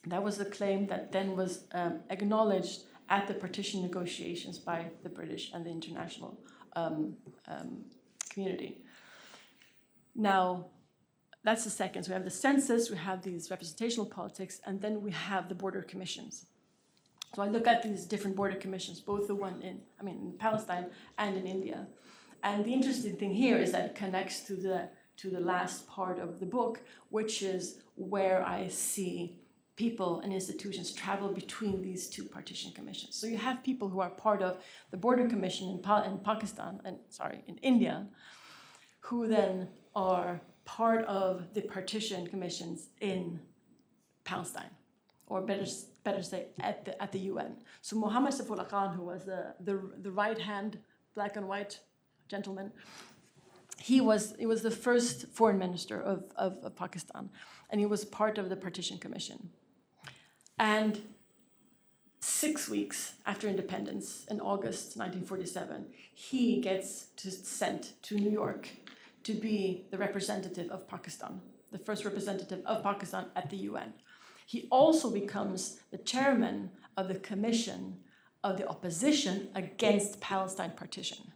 that was a claim that then was acknowledged at the partition negotiations by the British and the international community. Now, that's the second. So we have the census, we have these representational politics, and then we have the border commissions. So I look at these different border commissions, both the one in Palestine and in India. And the interesting thing here is that it connects to the last part of the book, which is where I see people and institutions travel between these two partition commissions. So you have people who are part of the border commission in India, who then are part of the partition commissions in Palestine, or better say at the UN. So Mohammad Saifullah Khan, who was the right hand black and white gentleman, he was the first foreign minister of Pakistan, and he was part of the partition commission. And 6 weeks after independence, in August 1947, he gets sent to New York to be the representative of Pakistan, the first representative of Pakistan at the UN. He also becomes the chairman of the commission of the opposition against Palestine partition,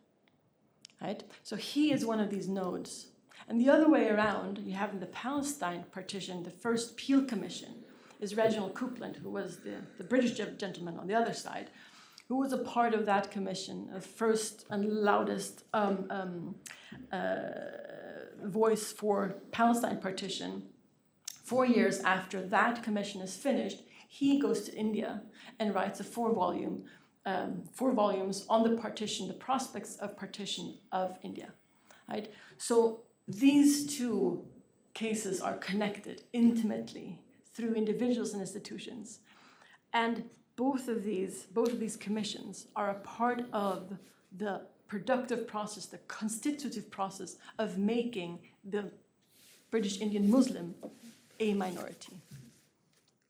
right? So he is one of these nodes. And the other way around, you have in the Palestine partition, the first Peel Commission is Reginald Coupland, who was the British gentleman on the other side, who was a part of that commission, a first and loudest voice for Palestine partition. 4 years after that commission is finished, he goes to India and writes a 4 volumes on the partition, the prospects of partition of India. Right? So these two cases are connected intimately through individuals and institutions. And both of these commissions are a part of the productive process, the constitutive process of making the British Indian Muslim a minority.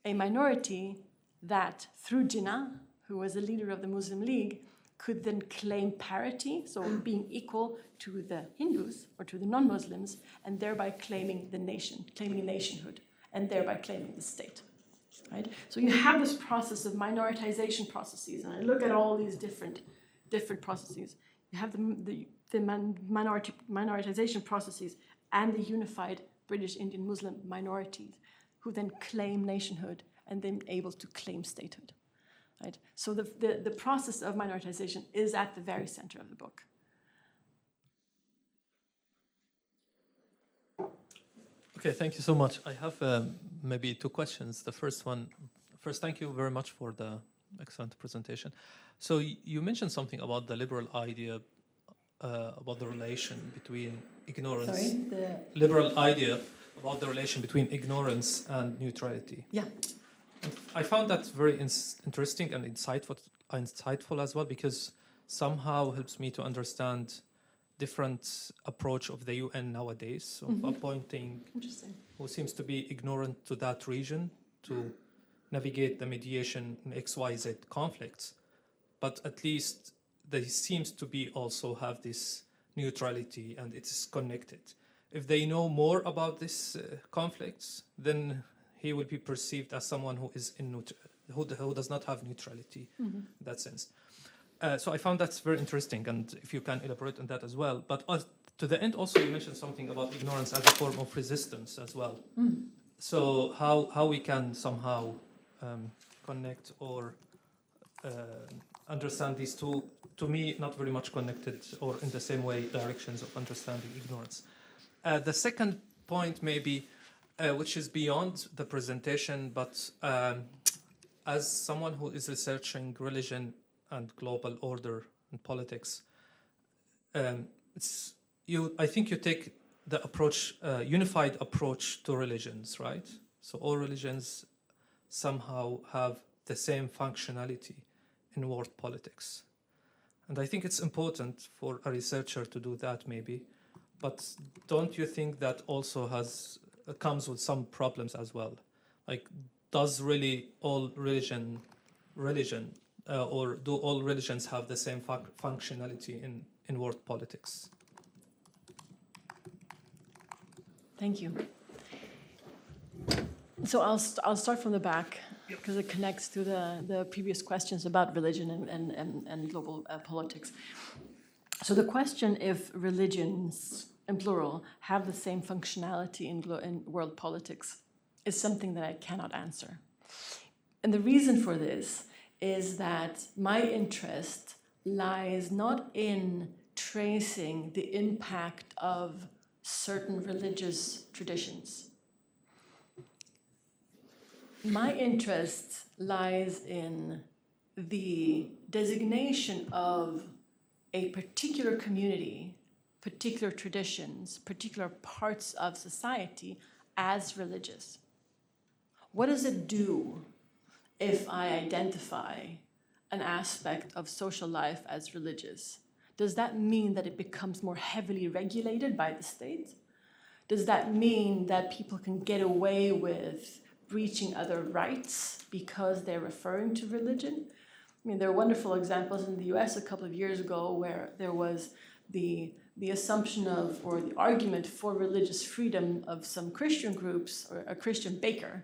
A minority that, through Jinnah, who was a leader of the Muslim League, could then claim parity, so being equal to the Hindus or to the non-Muslims, and thereby claiming the nation, claiming nationhood, and thereby claiming the state. Right? So you have this process of minoritization processes, and I look at all these different processes. You have the minoritization processes and the unified British Indian Muslim minorities, who then claim nationhood and then able to claim statehood. Right? So the process of minoritization is at the very center of the book. Okay, thank you so much. I have maybe 2 questions. The first one, thank you very much for the excellent presentation. So you mentioned something about the liberal idea, about the relation between ignorance. Sorry? Liberal idea about the relation between ignorance and neutrality. Yeah. I found that very interesting and insightful as well, because somehow helps me to understand different approach of the UN nowadays of appointing who seems to be ignorant to that region to navigate the mediation in XYZ conflicts, but at least they seems to be also have this neutrality and it's connected. If they know more about these conflicts, then he will be perceived as someone who is who does not have neutrality in that sense. So I found that's very interesting, and if you can elaborate on that as well. But to the end, also you mentioned something about ignorance as a form of resistance as well. So how we can somehow connect or understand these two, to me, not very much connected or in the same way directions of understanding ignorance. The second point maybe, which is beyond the presentation, but as someone who is researching religion and global order and politics, I think you take the approach, unified approach to religions, right? So all religions somehow have the same functionality in world politics. And I think it's important for a researcher to do that maybe, but don't you think that also comes with some problems as well? Like, does really all religion or do all religions have the same functionality in world politics? Thank you. So I'll start from the back because it connects to the previous questions about religion and global politics. So the question if religions, in plural, have the same functionality in world politics is something that I cannot answer. And the reason for this is that my interest lies not in tracing the impact of certain religious traditions. My interest lies in the designation of a particular community, particular traditions, particular parts of society as religious. What does it do if I identify an aspect of social life as religious? Does that mean that it becomes more heavily regulated by the state? Does that mean that people can get away with breaching other rights because they're referring to religion? I mean, there are wonderful examples in the US a couple of years ago where there was the assumption of, or the argument for religious freedom of some Christian groups, or a Christian baker,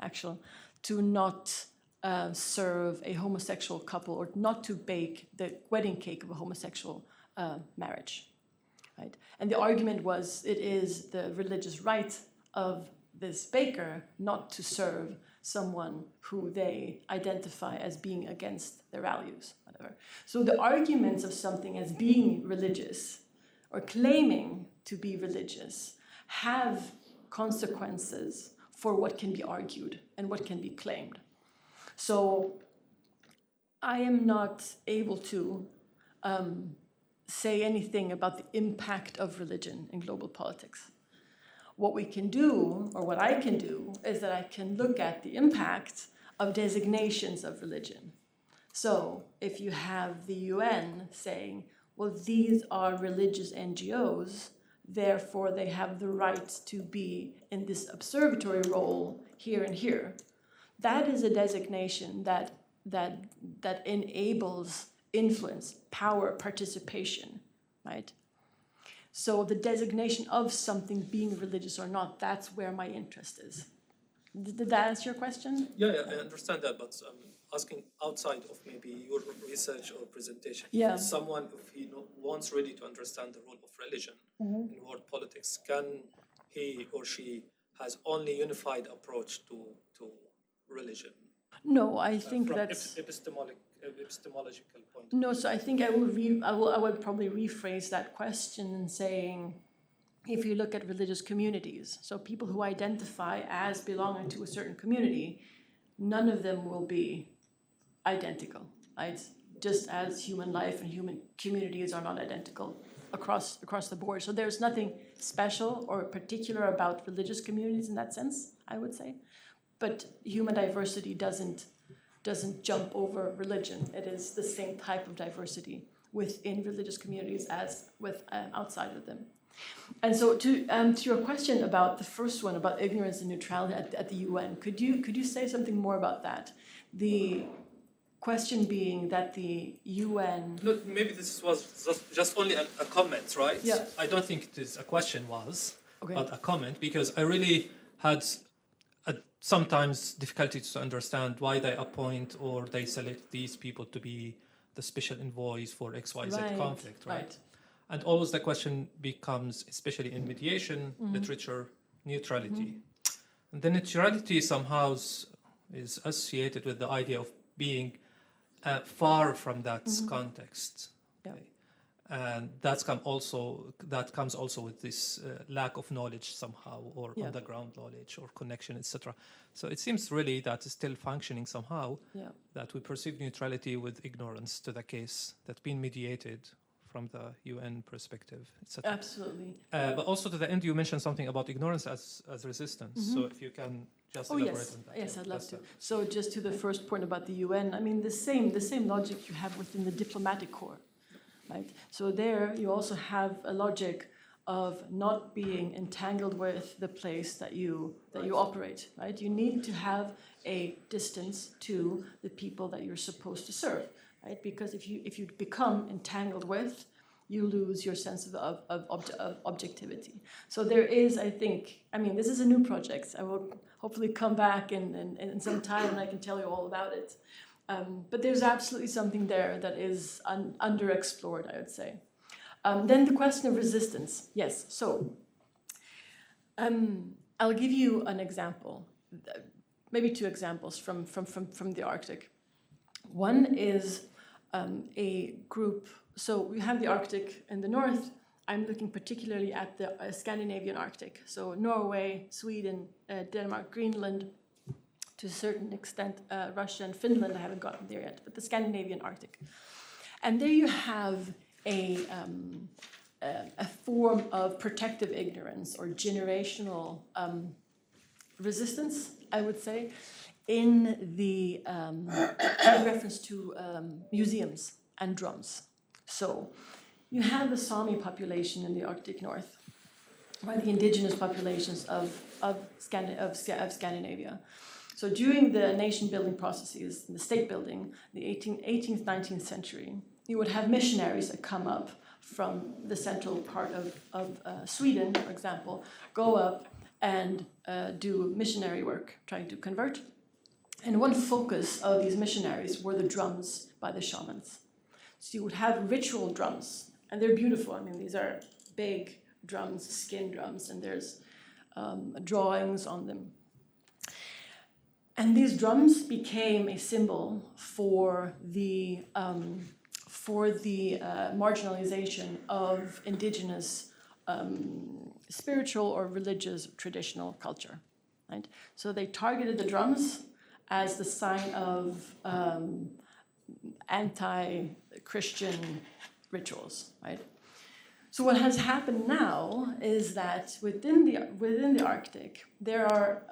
actually, to not serve a homosexual couple or not to bake the wedding cake of a homosexual marriage, right? And the argument was it is the religious right of this baker not to serve someone who they identify as being against their values, whatever. So the arguments of something as being religious or claiming to be religious have consequences for what can be argued and what can be claimed. So I am not able to say anything about the impact of religion in global politics. What we can do, or what I can do, is that I can look at the impact of designations of religion. So if you have the UN saying, well, these are religious NGOs, therefore they have the right to be in this observatory role here and here, that is a designation that enables influence, power, participation, right? So the designation of something being religious or not, that's where my interest is. Did that answer your question? Yeah, I understand that, but I'm asking outside of maybe your research or presentation. Yeah. If someone, if he wants really to understand the role of religion in world politics, can he or she has only unified approach to religion? No, I think from that's epistemological point. no. So I think I would probably rephrase that question in saying, if you look at religious communities, so people who identify as belonging to a certain community, none of them will be identical, right? Just as human life and human communities are not identical across the board. So there's nothing special or particular about religious communities in that sense, I would say. But human diversity doesn't jump over religion. It is the same type of diversity within religious communities as with outside of them. And so to your question about the first one, about ignorance and neutrality at the UN, could you say something more about that? The question being that the UN... Look, maybe this was just only a comment, right? Yeah. I don't think it is a question Okay. but a comment, because I really had sometimes difficulties to understand why they appoint or they select these people to be the special envoys for XYZ conflict, right? And always the question becomes, especially in mediation literature, neutrality. And the neutrality somehow is associated with the idea of being far from that context. Yeah. Okay? And that comes also with this lack of knowledge somehow, or on-the-ground knowledge or connection, etc. So it seems really that it's still functioning somehow, that we perceive neutrality with ignorance to the case that's been mediated from the UN perspective, etc. Absolutely. But also to the end, you mentioned something about ignorance as resistance. So if you can just elaborate on that. Yes, I'd love to. So just to the first point about the UN, I mean, the same logic you have within the diplomatic corps, right? So there you also have a logic of not being entangled with the place that you operate, right? You need to have a distance to the people that you're supposed to serve, right? Because if you become entangled with, you lose your sense of objectivity. So there is, I think, I mean, this is a new project. I will hopefully come back in some time and I can tell you all about it. But there's absolutely something there that is underexplored, I would say. Then the question of resistance. Yes, so I'll give you an example, maybe two examples from the Arctic. One is a group, so we have the Arctic in the north. I'm looking particularly at the Scandinavian Arctic, so Norway, Sweden, Denmark, Greenland, to a certain extent Russia and Finland. I haven't gotten there yet, but the Scandinavian Arctic. And there you have a form of protective ignorance or generational resistance, I would say, in reference to museums and drums. So you have the Sami population in the Arctic North, right? The indigenous populations of Scandinavia. So during the nation-building processes, the state building, the 18th, 19th century, you would have missionaries that come up from the central part of Sweden, for example, go up and do missionary work, trying to convert. And one focus of these missionaries were the drums by the shamans. So you would have ritual drums, and they're beautiful. I mean, these are big drums, skin drums, and there's drawings on them. And these drums became a symbol for the marginalization of indigenous spiritual or religious traditional culture, right? So they targeted the drums as the sign of anti-Christian rituals, right? So what has happened now is that within the Arctic there are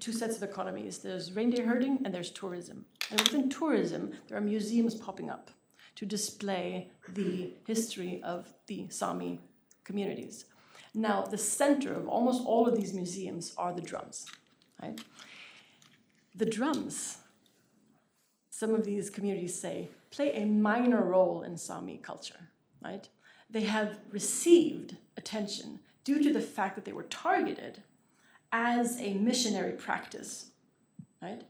two sets of economies. There's reindeer herding and there's tourism. And within tourism, there are museums popping up to display the history of the Sami communities. Now, the center of almost all of these museums are the drums, right? The drums, some of these communities say, play a minor role in Sami culture, right? They have received attention due to the fact that they were targeted as a missionary practice, right?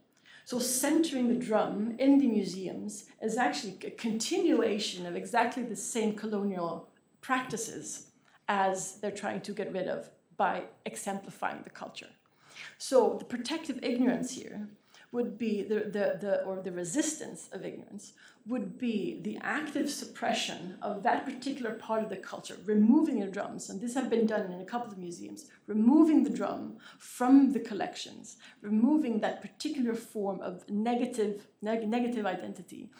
So centering the drum in the museums is actually a continuation of exactly the same colonial practices as they're trying to get rid of by exemplifying the culture. So the protective ignorance here would be the resistance of ignorance would be the active suppression of that particular part of the culture, removing the drums, and this has been done in a couple of museums, removing the drum from the collections, removing that particular form of negative identity,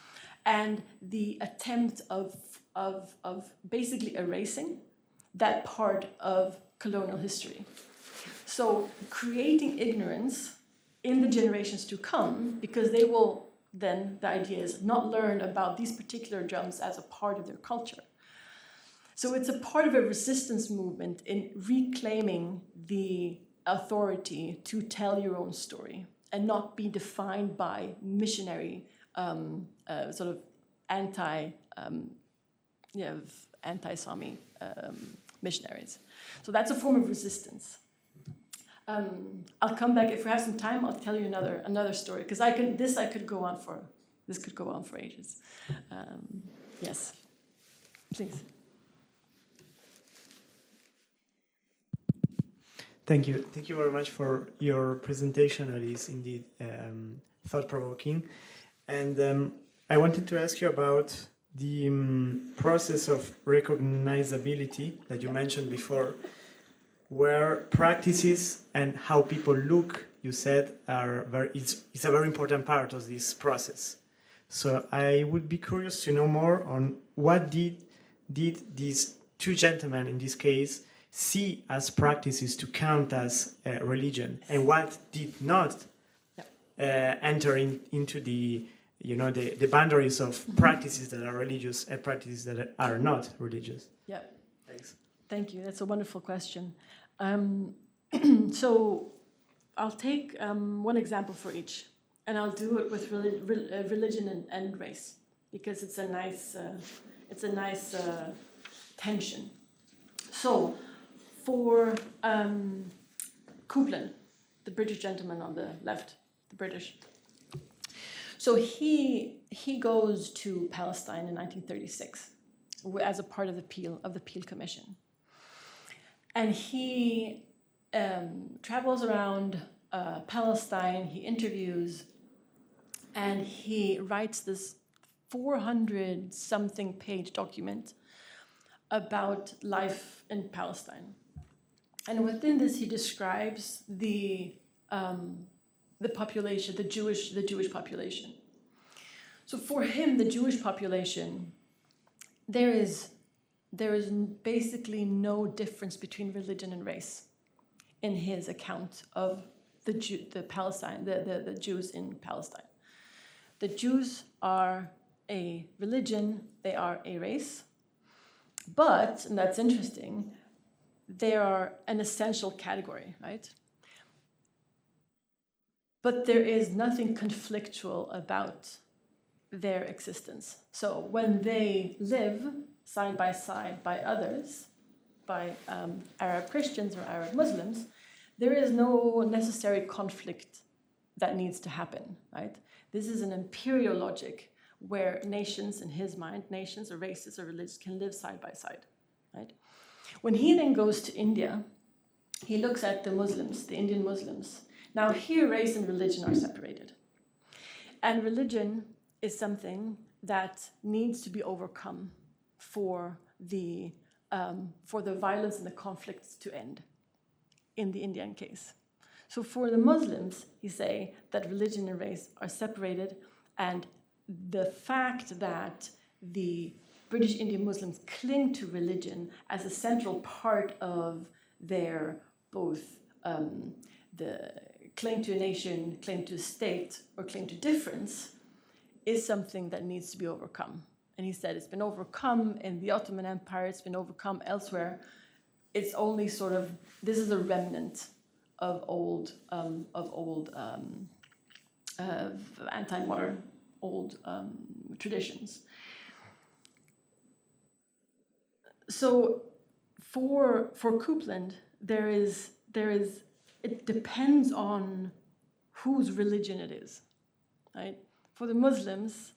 and the attempt of basically erasing that part of colonial history. So creating ignorance in the generations to come, because they will then, the idea is, not learn about these particular drums as a part of their culture. So it's a part of a resistance movement in reclaiming the authority to tell your own story and not be defined by missionary sort of anti-Sami missionaries. So that's a form of resistance. I'll come back if we have some time. I'll tell you another story because this could go on for ages. Yes, please. Thank you very much for your presentation. It is indeed thought-provoking, and I wanted to ask you about the process of recognizability that you mentioned before, where practices and how people look, you said, it's a very important part of this process. So I would be curious to know more on what did these two gentlemen in this case see as practices to count as religion, and what did not enter into the boundaries of practices that are religious and practices that are not religious. Yeah. Thanks. Thank you. That's a wonderful question. So I'll take one example for each, and I'll do it with religion and race because it's a nice tension. So for Coupland, the British gentleman on the left, the British. So he goes to Palestine in 1936 as a part of the Peel Commission. And he travels around Palestine, he interviews, and he writes this 400-something page document about life in Palestine. And within this, he describes the population, the Jewish population. So for him, the Jewish population, there is basically no difference between religion and race in his account of the Jews in Palestine. The Jews are a religion, they are a race, but, and that's interesting, they are an essential category, right? But there is nothing conflictual about their existence. So when they live side by side by others, by Arab Christians or Arab Muslims, there is no necessary conflict that needs to happen, right? This is an imperial logic where nations, in his mind, nations or races or religions can live side by side, right? When he then goes to India, he looks at the Muslims, the Indian Muslims, Now here, race and religion are separated. And religion is something that needs to be overcome for the violence and the conflicts to end, in the Indian case. So for the Muslims, he say that religion and race are separated, and the fact that the British Indian Muslims cling to religion as a central part of their both the claim to a nation, claim to a state, or claim to difference is something that needs to be overcome. And he said it's been overcome in the Ottoman Empire, it's been overcome elsewhere. It's only sort of, this is a remnant of old anti-modern, old traditions. So for Coupland, it depends on whose religion it is, right? For the Muslims,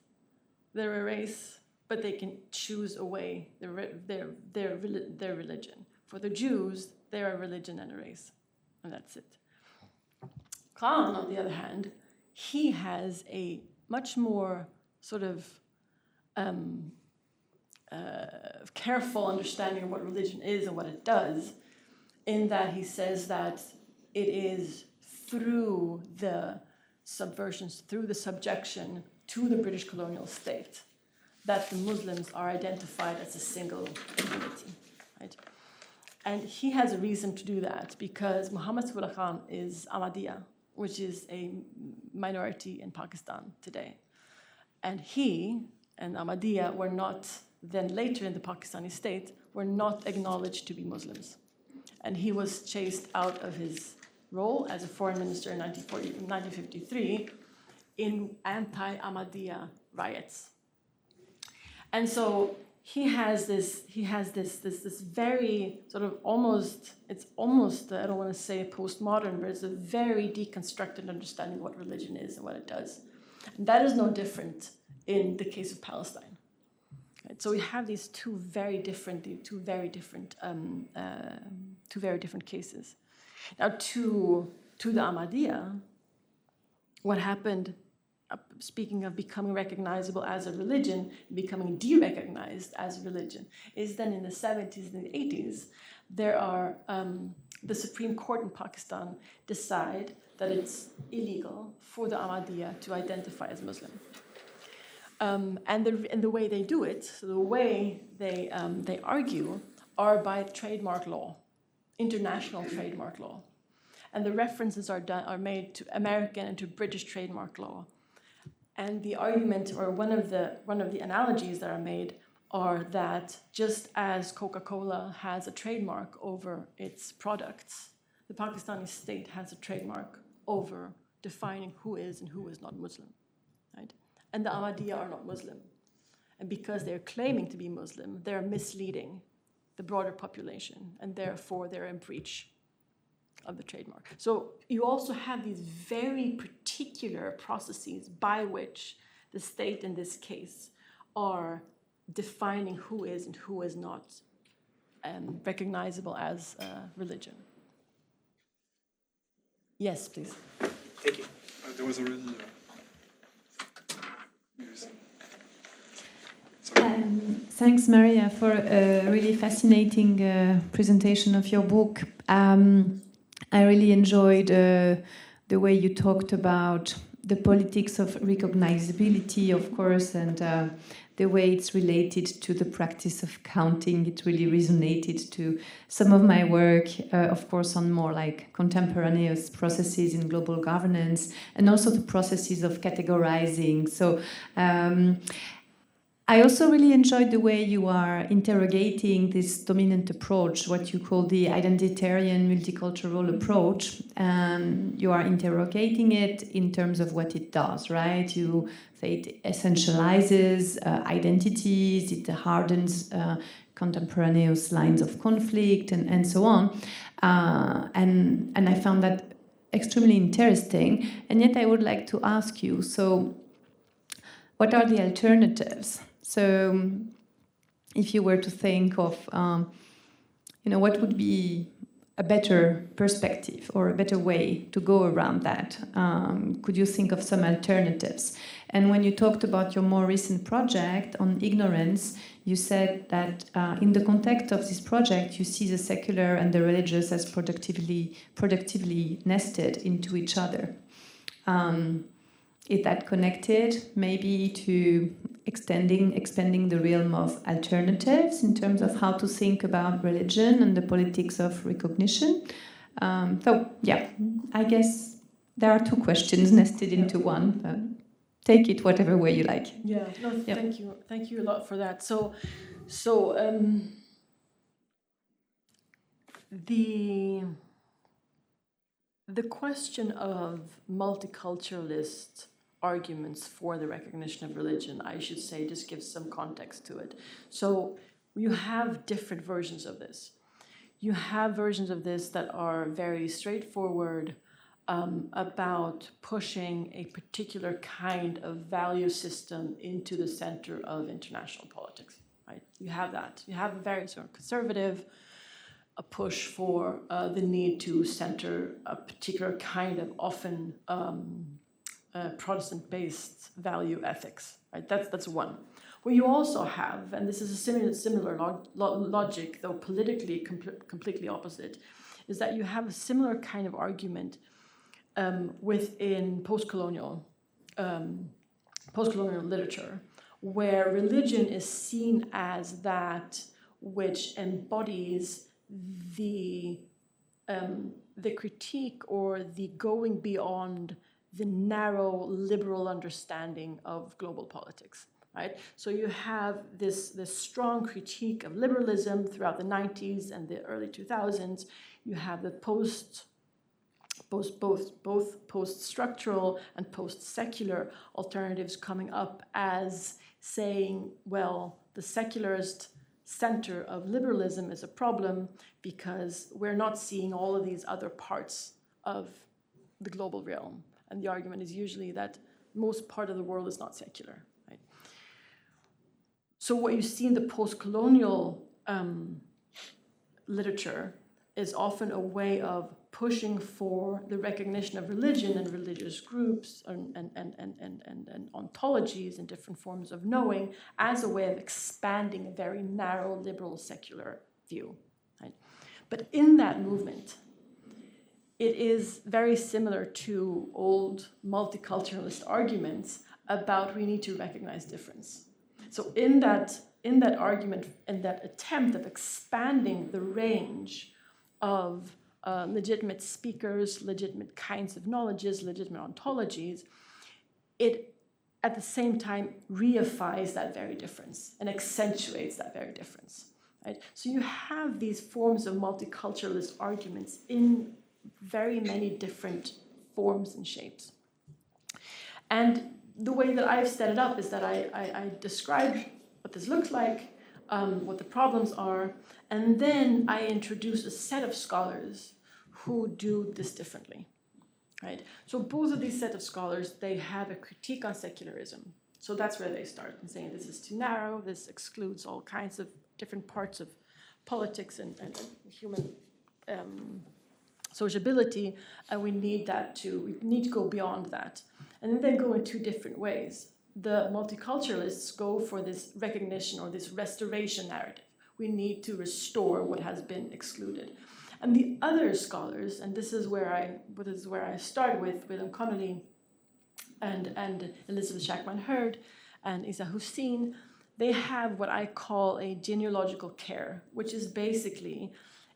they're a race, but they can choose away their religion. For the Jews, they're a religion and a race, and that's it. Khan, on the other hand, he has a much more sort of careful understanding of what religion is and what it does, in that he says that it is through the subversions, through the subjection to the British colonial state, that the Muslims are identified as a single community, right? And he has a reason to do that, because Muhammad Subullah Khan is Ahmadiyya, which is a minority in Pakistan today. And he and Ahmadiyya were not, then later in the Pakistani state, were not acknowledged to be Muslims. And he was chased out of his role as a foreign minister in 1953 in anti-Ahmadiyya riots. And so he has this very sort of almost, it's almost, I don't want to say postmodern, but it's a very deconstructed understanding of what religion is and what it does. And that is no different in the case of Palestine. Right? So we have these two very different cases. Now to the Ahmadiyya, what happened, speaking of becoming recognizable as a religion, becoming derecognized as a religion, is then in the 70s and the 80s, there are, the Supreme Court in Pakistan decide that it's illegal for the Ahmadiyya to identify as Muslim. And the way they do it, so the way they argue, are by trademark law, international trademark law. And the references are made to American and to British trademark law. And the argument, or one of the analogies that are made, are that just as Coca-Cola has a trademark over its products, the Pakistani state has a trademark over defining who is and who is not Muslim, right? And the Ahmadiyya are not Muslim. And because they're claiming to be Muslim, they're misleading the broader population, and therefore they're in breach of the trademark. So you also have these very particular processes by which the state, in this case, are defining who is and who is not recognizable as religion. Yes, please. Thank you. There was already... Thanks, Maria, for a really fascinating presentation of your book. I really enjoyed the way you talked about the politics of recognizability, of course, and the way it's related to the practice of counting. It really resonated to some of my work, of course, on more like contemporaneous processes in global governance, and also the processes of categorizing. So I also really enjoyed the way you are interrogating this dominant approach, what you call the identitarian multicultural approach. You are interrogating it in terms of what it does, right? You say it essentializes identities, it hardens contemporaneous lines of conflict, and so on. And I found that extremely interesting. And yet I would like to ask you, so what are the alternatives? So if you were to think of, what would be a better perspective or a better way to go around that? Could you think of some alternatives? And when you talked about your more recent project on ignorance, you said that in the context of this project, you see the secular and the religious as productively nested into each other. Is that connected maybe to expanding the realm of alternatives in terms of how to think about religion and the politics of recognition? So yeah, I guess there are two questions nested into one. Take it whatever way you like. Yeah, no, Yeah. thank you a lot for that. So the question of multiculturalist arguments for the recognition of religion, I should say, just gives some context to it. So you have different versions of this. You have versions of this that are very straightforward about pushing a particular kind of value system into the center of international politics, right? You have that. You have a very sort of conservative, a push for the need to center a particular kind of often Protestant-based value ethics, right? That's one. What you also have, and this is a similar logic, though politically completely opposite, is that you have a similar kind of argument within postcolonial literature, where religion is seen as that which embodies the critique or the going beyond the narrow liberal understanding of global politics, right? So you have this strong critique of liberalism throughout the 90s and the early 2000s. You have the both post-structural and post-secular alternatives coming up as saying, well, the secularist center of liberalism is a problem because we're not seeing all of these other parts of the global realm. And the argument is usually that most part of the world is not secular, right? So what you see in the post-colonial literature is often a way of pushing for the recognition of religion and religious groups and ontologies and different forms of knowing as a way of expanding a very narrow liberal secular view, right? But in that movement, it is very similar to old multiculturalist arguments about we need to recognize difference. So in that argument, in that attempt of expanding the range of legitimate speakers, legitimate kinds of knowledges, legitimate ontologies, it at the same time reifies that very difference and accentuates that very difference, right? So you have these forms of multiculturalist arguments in very many different forms and shapes. And the way that I've set it up is that I describe what this looks like, what the problems are, and then I introduce a set of scholars who do this differently, right? So both of these set of scholars, they have a critique on secularism. So that's where they start and saying this is too narrow, this excludes all kinds of different parts of politics and human sociability, and we need to go beyond that. And then they go in two different ways. The multiculturalists go for this recognition or this restoration narrative. We need to restore what has been excluded. And the other scholars, and this is where I start with William Connolly and Elizabeth Shackman-Hurd and Isa Hussein, they have what I call a genealogical care, which is basically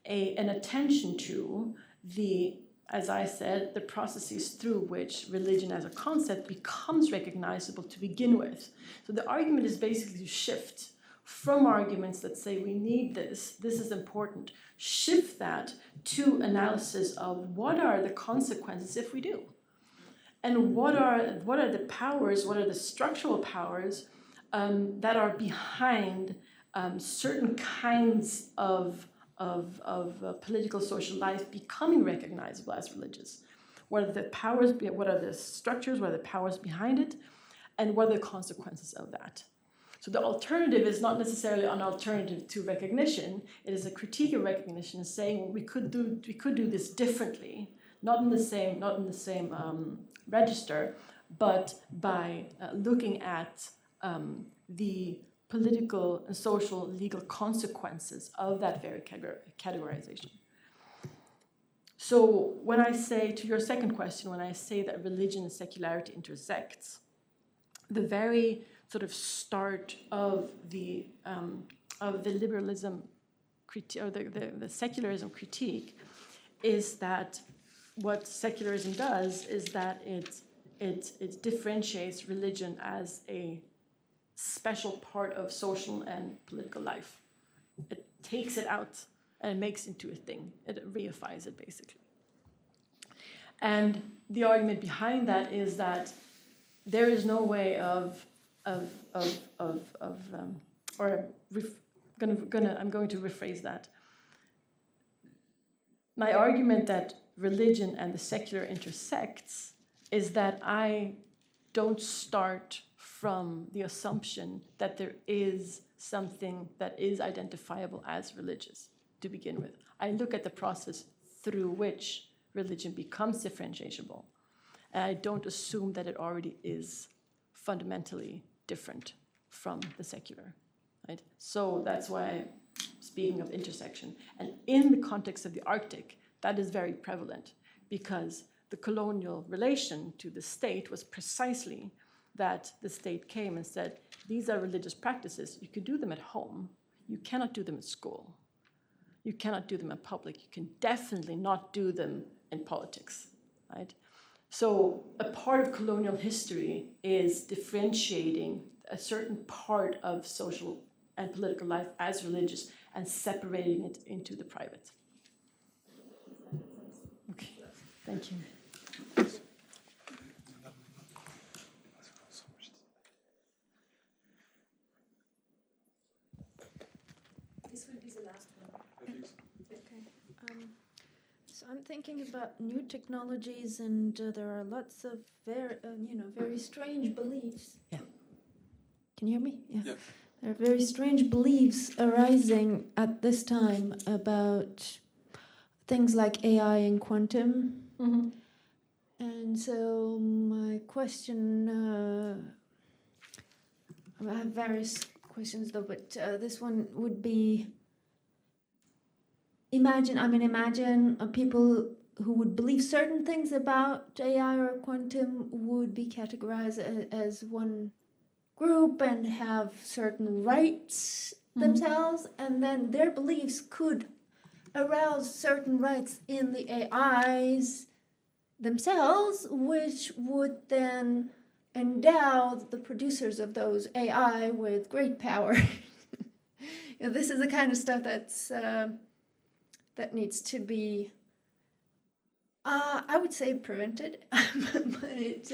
an attention to as I said, the processes through which religion as a concept becomes recognizable to begin with. So the argument is basically to shift from arguments that say we need this is important, shift that to analysis of what are the consequences if we do. And what are the powers, what are the structural powers that are behind certain kinds of political social life becoming recognizable as religious? What are the powers, what are the structures, what are the powers behind it, and what are the consequences of that? So the alternative is not necessarily an alternative to recognition. It is a critique of recognition, saying, well, we could do this differently, not in the same register, but by looking at the political and social legal consequences of that very categorization. So when I say, to your second question, when I say that religion and secularity intersects, the very sort of start of the liberalism critique, or the secularism critique, is that what secularism does is that it differentiates religion as a special part of social and political life. It takes it out and it makes it into a thing. It reifies it, basically. And the argument behind that is that there is no way I'm going to rephrase that. My argument that religion and the secular intersects is that I don't start from the assumption that there is something that is identifiable as religious to begin with. I look at the process through which religion becomes differentiable, and I don't assume that it already is fundamentally different from the secular, right? So that's why I'm speaking of intersection. And in the context of the Arctic, that is very prevalent, because the colonial relation to the state was precisely that the state came and said, these are religious practices. You can do them at home. You cannot do them at school. You cannot do them in public. You can definitely not do them in politics, right? So a part of colonial history is differentiating a certain part of social and political life as religious and separating it into the private. Okay, thank you. This will be the last one. Okay. So I'm thinking about new technologies, and there are lots of very strange beliefs. Yeah. Can you hear me? Yeah. There are very strange beliefs arising at this time about things like AI and quantum. Mm-hmm. And so my question, I have various questions though, but this one would be, imagine people who would believe certain things about AI or quantum would be categorized as one group and have certain rights themselves, and then their beliefs could arouse certain rights in the AIs themselves, which would then endow the producers of those AI with great power. This is the kind of stuff that's that needs to be, I would say, prevented. But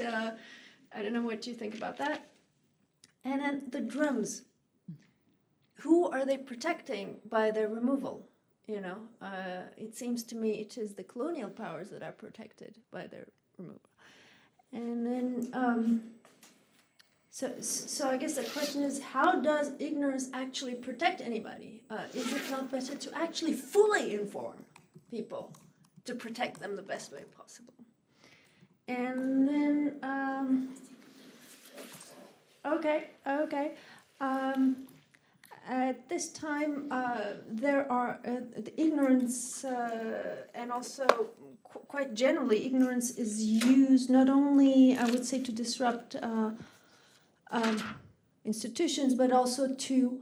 I don't know what you think about that. And then the drums. Who are they protecting by their removal? It seems to me it is the colonial powers that are protected by their removal. And then, so I guess the question is, how does ignorance actually protect anybody? Is it not better to actually fully inform people to protect them the best way possible? And then, okay. At this time, there are the ignorance, and also quite generally, ignorance is used not only, I would say, to disrupt institutions, but also to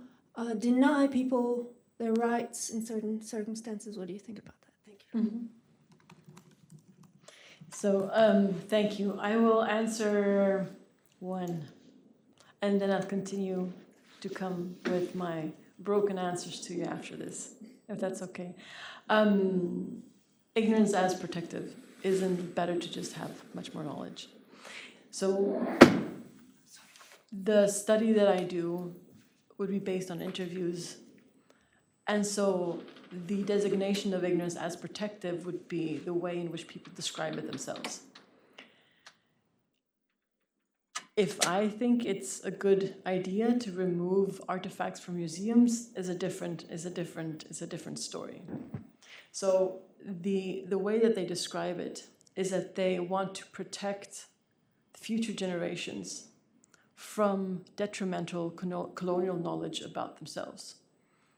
deny people their rights in certain circumstances. What do you think about that? Thank you. Mm-hmm. So, thank you. I will answer one, and then I'll continue to come with my broken answers to you after this, if that's okay. Ignorance as protective. Isn't it better to just have much more knowledge? So the study that I do would be based on interviews, and so the designation of ignorance as protective would be the way in which people describe it themselves. If I think it's a good idea to remove artifacts from museums is a different story. So the way that they describe it is that they want to protect future generations from detrimental colonial knowledge about themselves.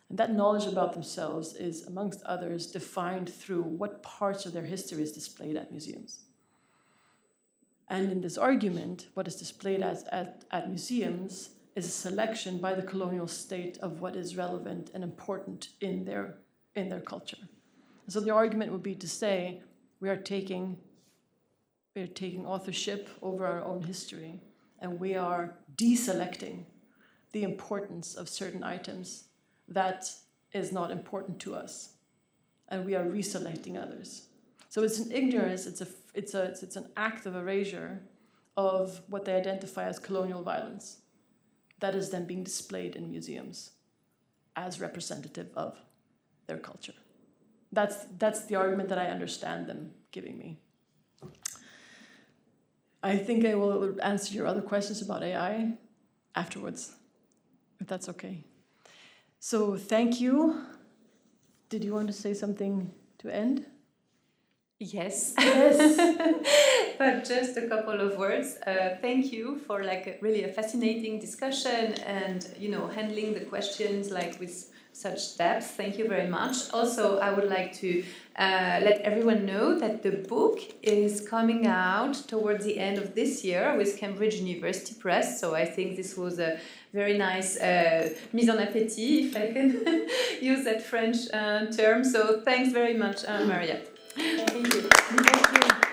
And that knowledge about themselves is, amongst others, defined through what parts of their history is displayed at museums. And in this argument, what is displayed at museums is a selection by the colonial state of what is relevant and important in their culture. So the argument would be to say we are taking authorship over our own history, and we are deselecting the importance of certain items that is not important to us, and we are reselecting others. So it's an ignorance. It's an act of erasure of what they identify as colonial violence, that is then being displayed in museums as representative of their culture. That's the argument that I understand them giving me. I think I will answer your other questions about AI afterwards, if that's okay. So thank you. Did you want to say something to end? Yes. Yes. But just a couple of words. Thank you for really a fascinating discussion and handling the questions with such depth. Thank you very much. Also, I would like to let everyone know that the book is coming out towards the end of this year with Cambridge University Press. So I think this was a very nice mise en appétit, if I can use that French term. So thanks very much, Maria. Thank you. Thank you.